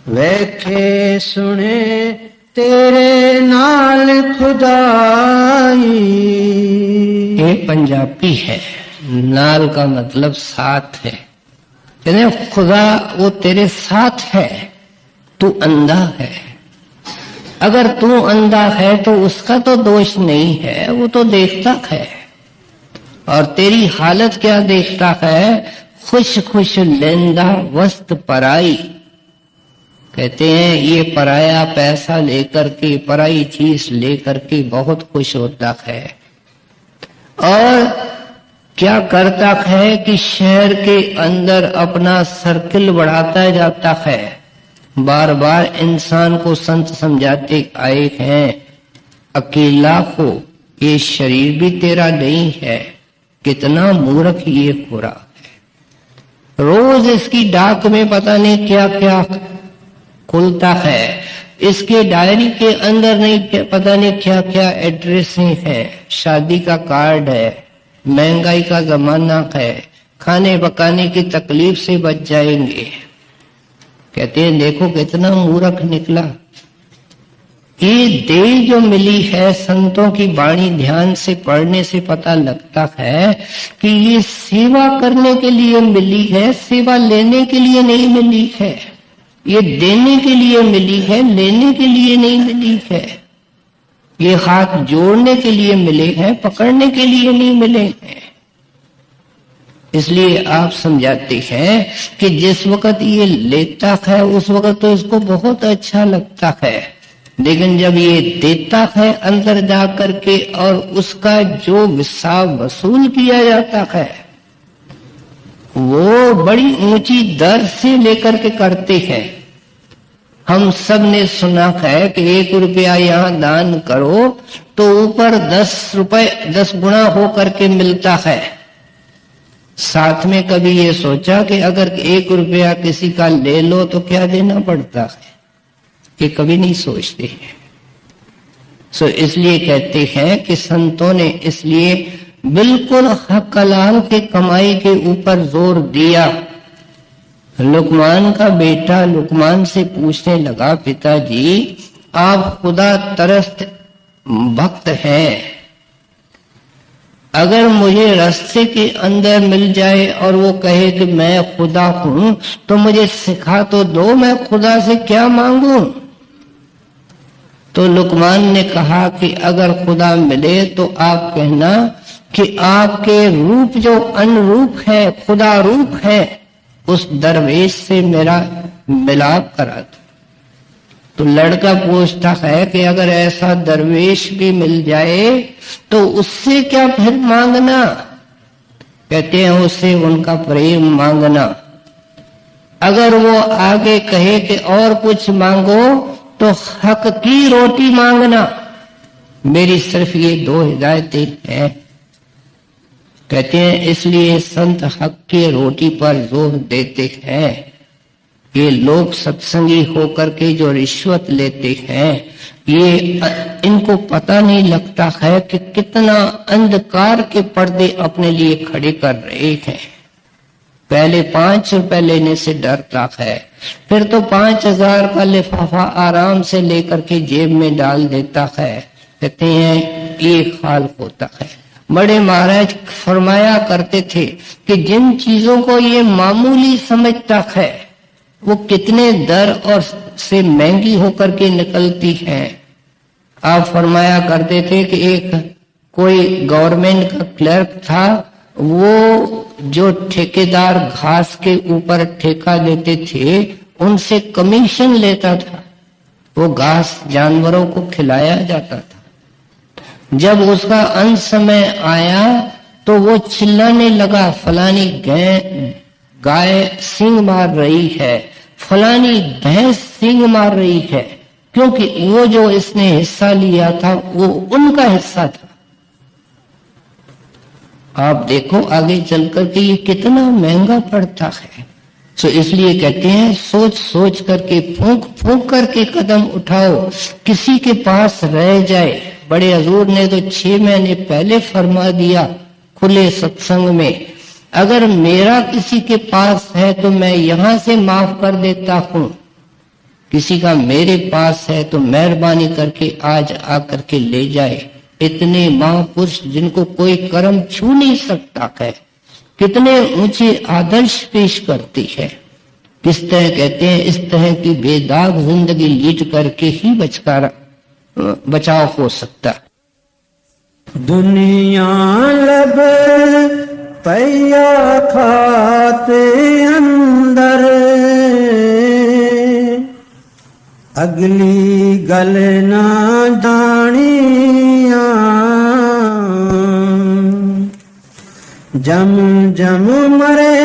वेखे सुने तेरे नाल खुदाई। ये पंजाबी है, नाल का मतलब साथ है। कहते खुदा वो तेरे साथ है, तू अंधा है। अगर तू अंधा है तो उसका तो दोष नहीं है, वो तो देखता है। और तेरी हालत क्या देखता है? खुश खुश लेंदा वस्त पराई। कहते हैं ये पराया पैसा लेकर के, पराई चीज लेकर के बहुत खुश होता है, और क्या करता है कि शहर के अंदर अपना सर्किल बढ़ाता जाता है। बार बार इंसान को संत समझाते आए हैं, अकेला हो, ये शरीर भी तेरा नहीं है। कितना मूर्ख ये हो रहा है। रोज इसकी डाक में पता नहीं क्या क्या खुलता है, इसके डायरी के अंदर नहीं पता नहीं क्या क्या एड्रेसें हैं, शादी का कार्ड है, महंगाई का जमाना है, खाने पकाने की तकलीफ से बच जाएंगे। कहते हैं देखो कितना मूर्ख निकला। ये देह जो मिली है, संतों की वाणी ध्यान से पढ़ने से पता लगता है कि ये सेवा करने के लिए मिली है, सेवा लेने के लिए नहीं मिली है। ये देने के लिए मिली है, लेने के लिए नहीं मिली है। ये हाथ जोड़ने के लिए मिले हैं, पकड़ने के लिए नहीं मिले हैं। इसलिए आप समझाते हैं कि जिस वक्त ये लेता है उस वक्त तो इसको बहुत अच्छा लगता है, लेकिन जब ये देता है अंदर जा करके और उसका जो हिसाब वसूल किया जाता है वो बड़ी ऊंची दर से लेकर के करते हैं। हम सब ने सुना है कि 1 रुपया यहाँ दान करो तो ऊपर 10 रुपए 10 गुना हो करके मिलता है। साथ में कभी ये सोचा कि अगर 1 रुपया किसी का ले लो तो क्या देना पड़ता है? ये कभी नहीं सोचते हैं। सो इसलिए कहते हैं कि संतों ने इसलिए बिल्कुल हक हलाल के कमाई के ऊपर जोर दिया। लुकमान का बेटा लुकमान से पूछने लगा, पिताजी आप खुदा तरस्त भक्त हैं, अगर मुझे रास्ते के अंदर मिल जाए और वो कहे कि मैं खुदा हूं तो मुझे सिखा तो दो, मैं खुदा से क्या मांगूं? तो लुकमान ने कहा कि अगर खुदा मिले तो आप कहना कि आपके रूप जो अनुरूप है, खुदा रूप है, उस दरवेश से मेरा मिलाप करा दो। तो लड़का पूछता है कि अगर ऐसा दरवेश भी मिल जाए तो उससे क्या फिर मांगना? कहते हैं उससे उनका प्रेम मांगना। अगर वो आगे कहे कि और कुछ मांगो तो हक की रोटी मांगना। मेरी सिर्फ ये 2 हिदायतें हैं। कहते हैं इसलिए संत हक के रोटी पर जोर देते हैं। ये लोग सत्संगी होकर के जो रिश्वत लेते हैं, ये इनको पता नहीं लगता है कि कितना अंधकार के पर्दे अपने लिए खड़े कर रहे हैं। पहले 5 रुपए लेने से डरता है, फिर तो 5000 का लिफाफा आराम से लेकर के जेब में डाल देता है। कहते हैं ये हाल होता है। बड़े महाराज फरमाया करते थे कि जिन चीजों को ये मामूली समझता है वो कितने दर और से महंगी होकर के निकलती हैं। आप फरमाया करते थे कि एक कोई गवर्नमेंट का क्लर्क था, वो जो ठेकेदार घास के ऊपर ठेका देते थे उनसे कमीशन लेता था। वो घास जानवरों को खिलाया जाता था। जब उसका अंत समय आया तो वो चिल्लाने लगा, फलानी गाय सींग मार रही है, फलानी भैंस सींग मार रही है, क्योंकि वो जो इसने हिस्सा लिया था वो उनका हिस्सा था। आप देखो आगे चलकर के ये कितना महंगा पड़ता है। तो इसलिए कहते हैं सोच सोच करके, फूंक फूंक करके कदम उठाओ, किसी के पास रह जाए। बड़े हजूर ने तो 6 महीने पहले फरमा दिया खुले सत्संग में, अगर मेरा किसी के पास है तो मैं यहां से माफ कर देता हूं, किसी का मेरे पास है तो मेहरबानी करके आज आकर के ले जाए। इतने महापुरुष जिनको कोई कर्म छू नहीं सकता है, कितने ऊंचे आदर्श पेश करती है। किस तरह कहते हैं इस तरह की बेदाग जिंदगी लीड करके ही बचाव हो सकता। दुनिया लब पैया खाते अंदर, अगली गल ना जानिया, जम जम मरे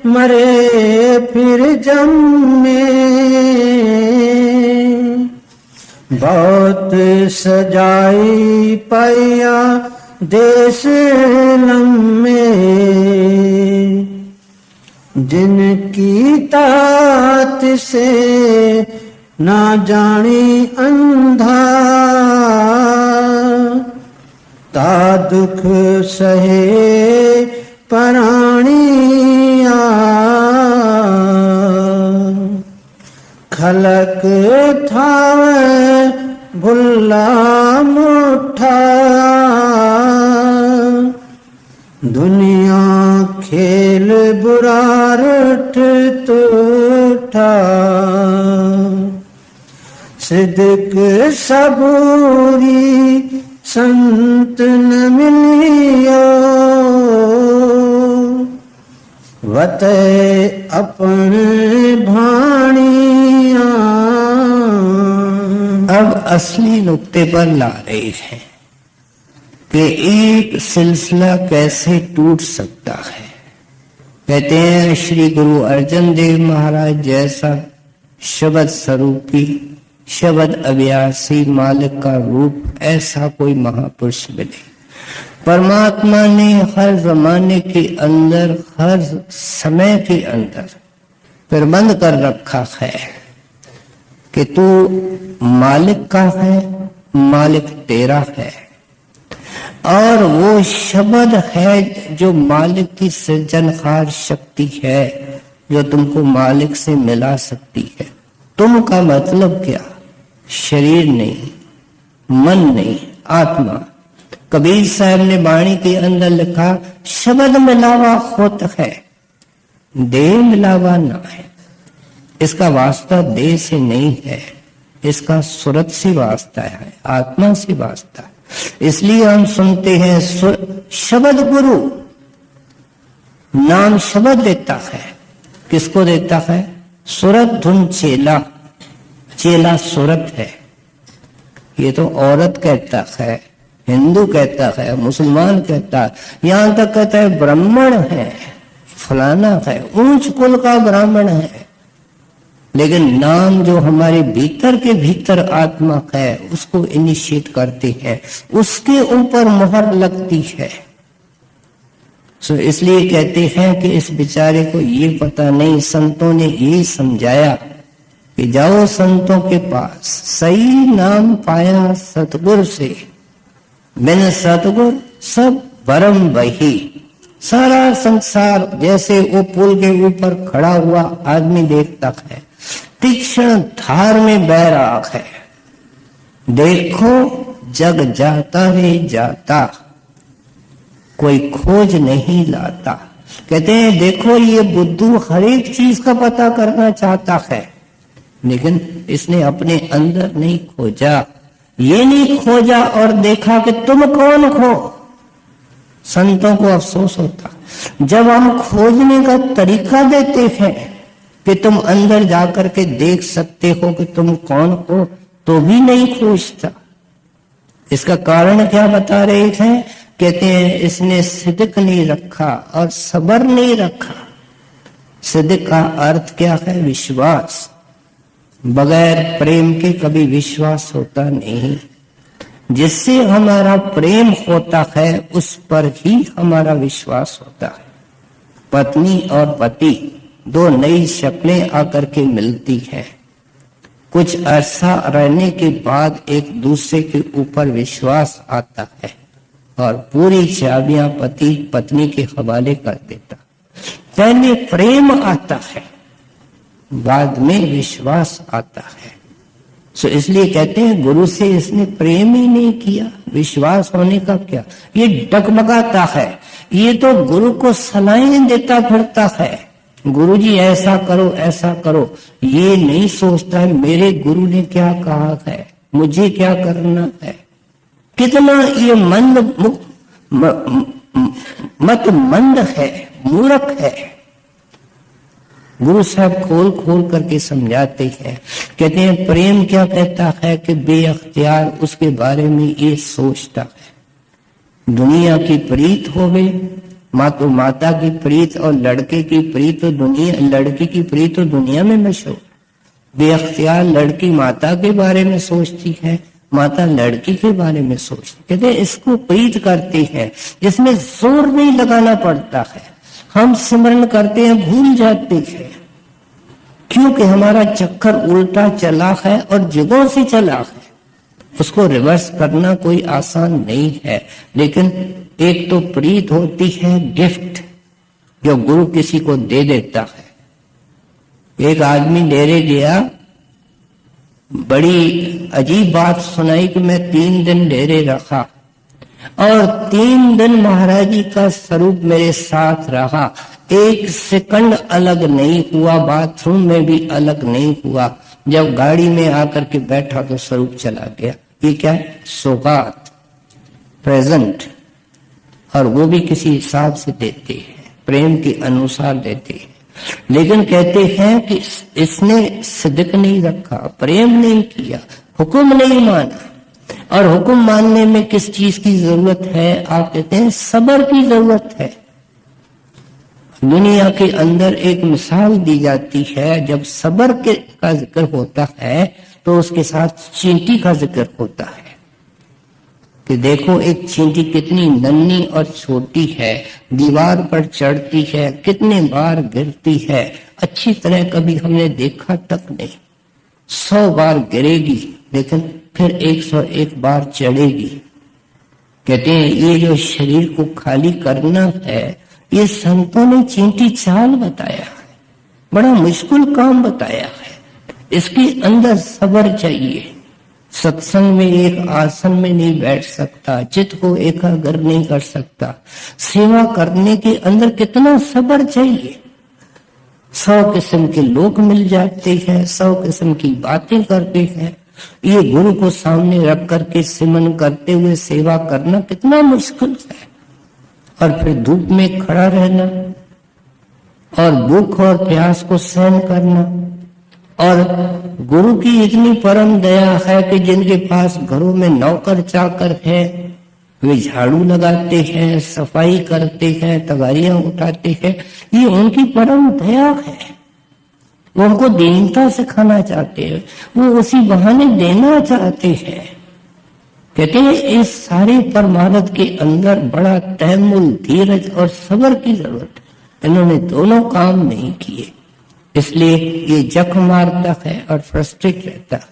मरे फिर जम में, बहुत सजाई पैया देश लम्मे, जिनकी तात से ना जानी अंधा, ता दुख सहे प्राणिया, खलक थावे भुल्ला मुठा, दुनिया खेल बुरारठ तूठा, सिद्क सबूरी संत न मिलियो, वते अपने भाणिया। अब असली नुक्ते पर ला रही है कि एक सिलसिला कैसे टूट सकता है। कहते हैं श्री गुरु अर्जन देव महाराज जैसा शब्द स्वरूपी, शब्द अभ्यासी मालिक का रूप ऐसा कोई महापुरुष मिले। परमात्मा ने हर जमाने के अंदर, हर समय के अंदर प्रबंध कर रखा है कि तू मालिक का है, मालिक तेरा है। और वो शब्द है जो मालिक की सृजनहार शक्ति है, जो तुमको मालिक से मिला सकती है। तुम का मतलब क्या? शरीर नहीं, मन नहीं, आत्मा। कबीर साहब ने वाणी के अंदर लिखा, शब्द मिलावा होत है, देह मिलावा ना है। इसका वास्ता देह से नहीं है, इसका सूरत से वास्ता है, आत्मा से वास्ता है। इसलिए हम सुनते हैं शब्द गुरु, नाम शब्द देता है। किसको देता है? सूरत धुन चेला, चेला सूरत है। ये तो औरत कहता है, हिंदू कहता है, मुसलमान कहता है, यहां तक कहता है ब्राह्मण है, फलाना है, ऊंच कुल का ब्राह्मण है। लेकिन नाम जो हमारे भीतर के भीतर आत्मा है उसको इनिशिएट करते हैं, उसके ऊपर मोहर लगती है। सो इसलिए कहते हैं कि इस बेचारे को ये पता नहीं, संतों ने ये समझाया कि जाओ संतों के पास, सही नाम पाया सतगुरु से, बिन सतगुर सब भरम वही। सारा संसार जैसे वो पुल के ऊपर खड़ा हुआ आदमी देखता है, तीक्ष्ण धार में बह रहा है, देखो जग जाता रे जाता, कोई खोज नहीं लाता। कहते हैं देखो ये बुद्धू हर एक चीज का पता करना चाहता है, लेकिन इसने अपने अंदर नहीं खोजा, ये नहीं खोजा और देखा कि तुम कौन हो। संतों को अफसोस होता जब हम खोजने का तरीका देते हैं कि तुम अंदर जाकर के देख सकते हो कि तुम कौन हो, तो भी नहीं खोजता। इसका कारण क्या बता रहे हैं? कहते हैं इसने सिद्क नहीं रखा और सबर नहीं रखा। सिद्क का अर्थ क्या है? विश्वास। बगैर प्रेम के कभी विश्वास होता नहीं। जिससे हमारा प्रेम होता है उस पर ही हमारा विश्वास होता है। पत्नी और पति दो नई शक्लें आकर के मिलती हैं, कुछ अरसा रहने के बाद एक दूसरे के ऊपर विश्वास आता है और पूरी चाबियां पति पत्नी के हवाले कर देता। पहले प्रेम आता है, बाद में विश्वास आता है। सो इसलिए कहते हैं गुरु से इसने प्रेम ही नहीं किया, विश्वास होने का क्या। ये डगमगाता है, ये तो गुरु को सलाहें देता फिरता है, गुरु जी ऐसा करो ऐसा करो। ये नहीं सोचता है मेरे गुरु ने क्या कहा है, मुझे क्या करना है। कितना ये मत मंद है, मूर्ख है। गुरु साहब खोल खोल करके समझाते हैं। कहते हैं प्रेम क्या कहता है कि बेअख्तियार उसके बारे में ये सोचता है। दुनिया की प्रीत हो गई, तो माता की प्रीत और लड़के की प्रीत तो दुनिया, लड़की की प्रीत तो दुनिया में मशहूर। बेअख्तियार लड़की माता के बारे में सोचती है, माता लड़की के बारे में सोचती। कहते हैं इसको प्रीत करते हैं जिसमें जोर नहीं लगाना पड़ता है। हम सिमरन करते हैं भूल जाते हैं, क्योंकि हमारा चक्कर उल्टा चला है और जगहों से चला है। उसको रिवर्स करना कोई आसान नहीं है। लेकिन एक तो प्रीत होती है गिफ्ट जो गुरु किसी को दे देता है। एक आदमी डेरे गया, बड़ी अजीब बात सुनाई कि मैं 3 दिन डेरे रखा और 3 दिन महाराज जी का स्वरूप मेरे साथ रहा। 1 सेकंड अलग नहीं हुआ, बाथरूम में भी अलग नहीं हुआ। जब गाड़ी में आकर के बैठा तो स्वरूप चला गया। ये क्या है? सौगात, प्रेजेंट। और वो भी किसी हिसाब से देते हैं, प्रेम के अनुसार देते हैं। लेकिन कहते हैं कि इसने सिद्क नहीं रखा, प्रेम नहीं किया, हुक्म नहीं माना। और हुक्म मानने में किस चीज की जरूरत है? आप कहते हैं सब्र की जरूरत है। दुनिया के अंदर एक मिसाल दी जाती है, जब सब्र का जिक्र होता है तो उसके साथ चींटी का जिक्र होता है कि देखो एक चींटी कितनी नन्ही और छोटी है, दीवार पर चढ़ती है, कितने बार गिरती है, अच्छी तरह कभी हमने देखा तक नहीं। 100 बार गिरेगी लेकिन फिर 101 बार चढ़ेगी। कहते हैं ये जो शरीर को खाली करना है, ये संतों ने चींटी चाल बताया है, बड़ा मुश्किल काम बताया है। इसके अंदर सब्र चाहिए। सत्संग में एक आसन में नहीं बैठ सकता, चित्त को एकाग्र नहीं कर सकता। सेवा करने के अंदर कितना सब्र चाहिए। 100 किस्म के लोग मिल जाते हैं, 100 किस्म की बातें करते हैं। ये गुरु को सामने रख करके सिमरन करते हुए सेवा करना कितना मुश्किल है। और फिर धूप में खड़ा रहना और भूख और प्यास को सहन करना। और गुरु की इतनी परम दया है कि जिनके पास घरों में नौकर चाकर है, वे झाड़ू लगाते हैं, सफाई करते हैं, तगारियां उठाते हैं। ये उनकी परम दया है। वो हमको दीनता सिखाना चाहते हैं, वो उसी बहाने देना चाहते हैं। कहते हैं इस सारे परमार्थ के अंदर बड़ा तहम्मुल, धीरज और सब्र की जरूरत है। इन्होंने दोनों काम नहीं किए, इसलिए ये जख मारता है और फ्रस्ट्रेट रहता है।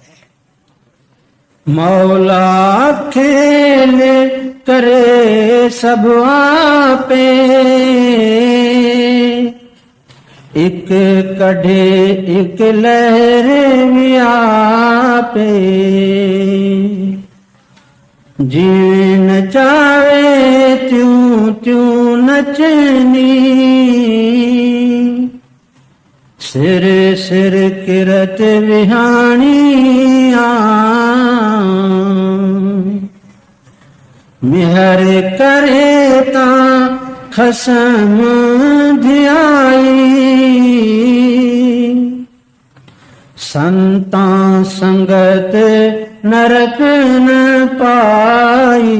मौला खेल करे सब आपे, एक कढ़े एक लहर भी आपे, जीन चावे त्यों त्यों नचनी, सिर सिर किरत विहानिया, मिहर करे ता खसम धियाई, संता संगत नरक न पाई,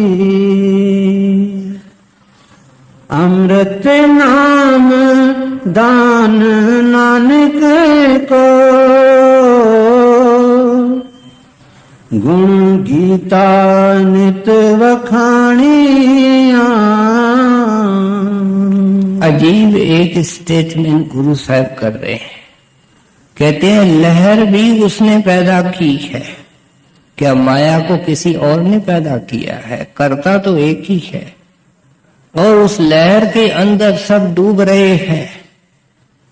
अमृत नाम दान नानक को, गुण गीता नित वखाणिया। अजीब एक स्टेटमेंट गुरु साहब कर रहे हैं। कहते हैं लहर भी उसने पैदा की है। क्या माया को किसी और ने पैदा किया है? करता तो एक ही है, और उस लहर के अंदर सब डूब रहे हैं।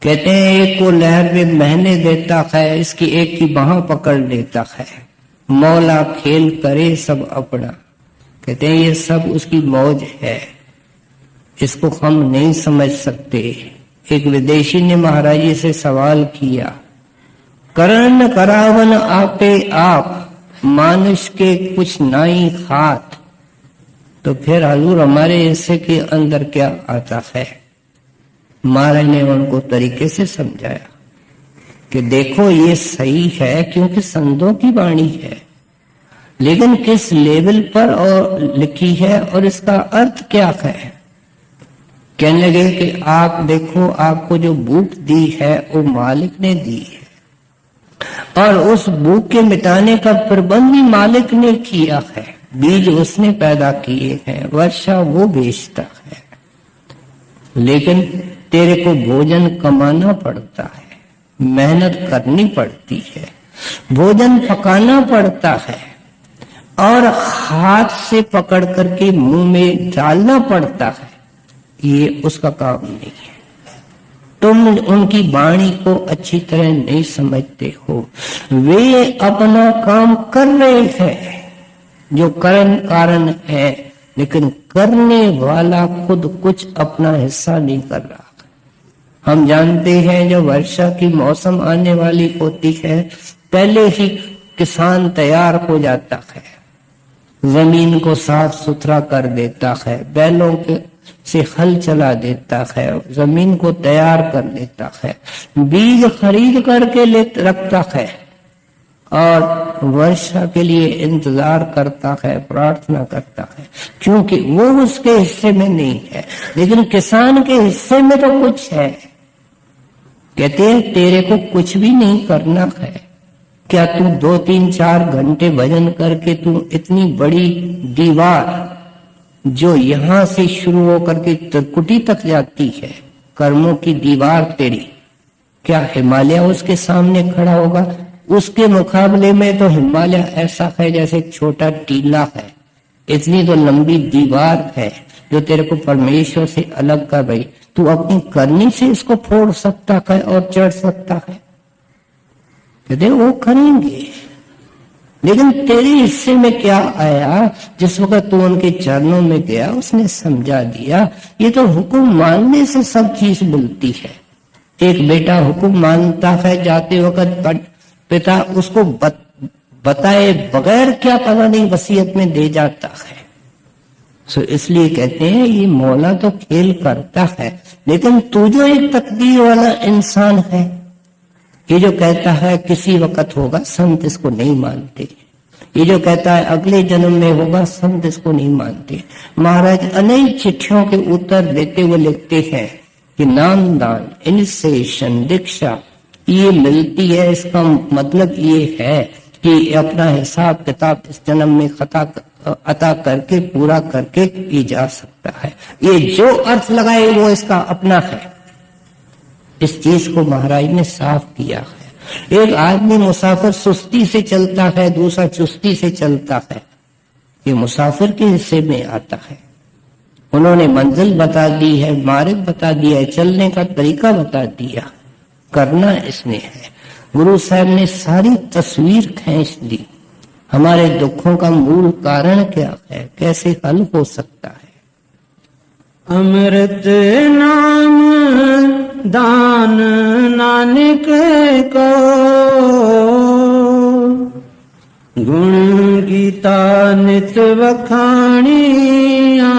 कहते हैं एक को लहर में बहने देता है, इसकी एक की बाह पकड़ लेता है। मौला खेल करे सब अपना। कहते हैं ये सब उसकी मौज है, इसको हम नहीं समझ सकते। एक विदेशी ने महाराज जी से सवाल किया, करण करावन आपे आप, मानुष के कुछ नाई खात, तो फिर हजूर हमारे हिस्से के अंदर क्या आता है? महाराज ने उनको तरीके से समझाया कि देखो ये सही है क्योंकि संतों की वाणी है, लेकिन किस लेवल पर और लिखी है और इसका अर्थ क्या है। कहने लगे कि आप देखो, आपको जो भूख दी है वो मालिक ने दी है, और उस भूख के मिटाने का प्रबंध भी मालिक ने किया है। बीज उसने पैदा किए हैं, वर्षा वो भेजता है, लेकिन तेरे को भोजन कमाना पड़ता है, मेहनत करनी पड़ती है, भोजन पकाना पड़ता है, और हाथ से पकड़ करके मुंह में डालना पड़ता है। ये उसका काम नहीं है। तुम उनकी वाणी को अच्छी तरह नहीं समझते हो। वे अपना काम कर रहे हैं जो कारण कारण है, लेकिन करने वाला खुद कुछ अपना हिस्सा नहीं कर रहा। हम जानते हैं जब वर्षा की मौसम आने वाली होती है, पहले ही किसान तैयार हो जाता है, जमीन को साफ सुथरा कर देता है, बैलों के से हल चला देता है, जमीन को तैयार कर देता है, बीज खरीद करके ले रखता है, और वर्षा के लिए इंतजार करता है, प्रार्थना करता है, क्योंकि वो उसके हिस्से में नहीं है, लेकिन किसान के हिस्से में तो कुछ है। कहते हैं तेरे को कुछ भी नहीं करना है। क्या तू 2-3-4 घंटे भजन करके तू इतनी बड़ी दीवार जो यहां से शुरू होकर के त्रिकुटी तक जाती है, कर्मों की दीवार तेरी, क्या हिमालय उसके सामने खड़ा होगा? उसके मुकाबले में तो हिमालय ऐसा है जैसे छोटा टीला है। इतनी तो लंबी दीवार है जो तेरे को परमेश्वर से अलग कर रही। तू अपनी करनी से इसको फोड़ सकता है और चढ़ सकता है। कहते वो करेंगे, लेकिन तेरे हिस्से में क्या आया? जिस वक्त तू उनके चरणों में गया, उसने समझा दिया। ये तो हुक्म मानने से सब चीज मिलती है। एक बेटा हुक्म मानता है, जाते वक्त पिता उसको बताए बगैर क्या पता नहीं वसीयत में दे जाता है। सो इसलिए कहते हैं ये मौला तो खेल करता है, लेकिन तू जो एक तकदीर वाला इंसान है, ये जो कहता है किसी वक्त होगा, संत इसको नहीं मानते। ये जो कहता है अगले जन्म में होगा, संत इसको नहीं मानते। महाराज अनेक चिट्ठियों के उत्तर देते हुए लिखते हैं कि नामदान, इनिशिएशन, दीक्षा ये मिलती है, इसका मतलब ये है कि अपना हिसाब किताब इस जन्म में अता करके पूरा करके की जा सकता है। ये जो अर्थ लगाए वो इसका अपना है। इस चीज को महाराज ने साफ किया है। एक आदमी मुसाफिर सुस्ती से चलता है, दूसरा चुस्ती से चलता है, ये मुसाफिर के हिस्से में आता है। उन्होंने मंजिल बता दी है, मार्ग बता दिया है, चलने का तरीका बता दिया, करना इसमें है। गुरु साहब ने सारी तस्वीर खींच दी, हमारे दुखों का मूल कारण क्या है, कैसे हल हो सकता है। अमृत नाम दान नानक को, गुण गीता नित वखाणिया।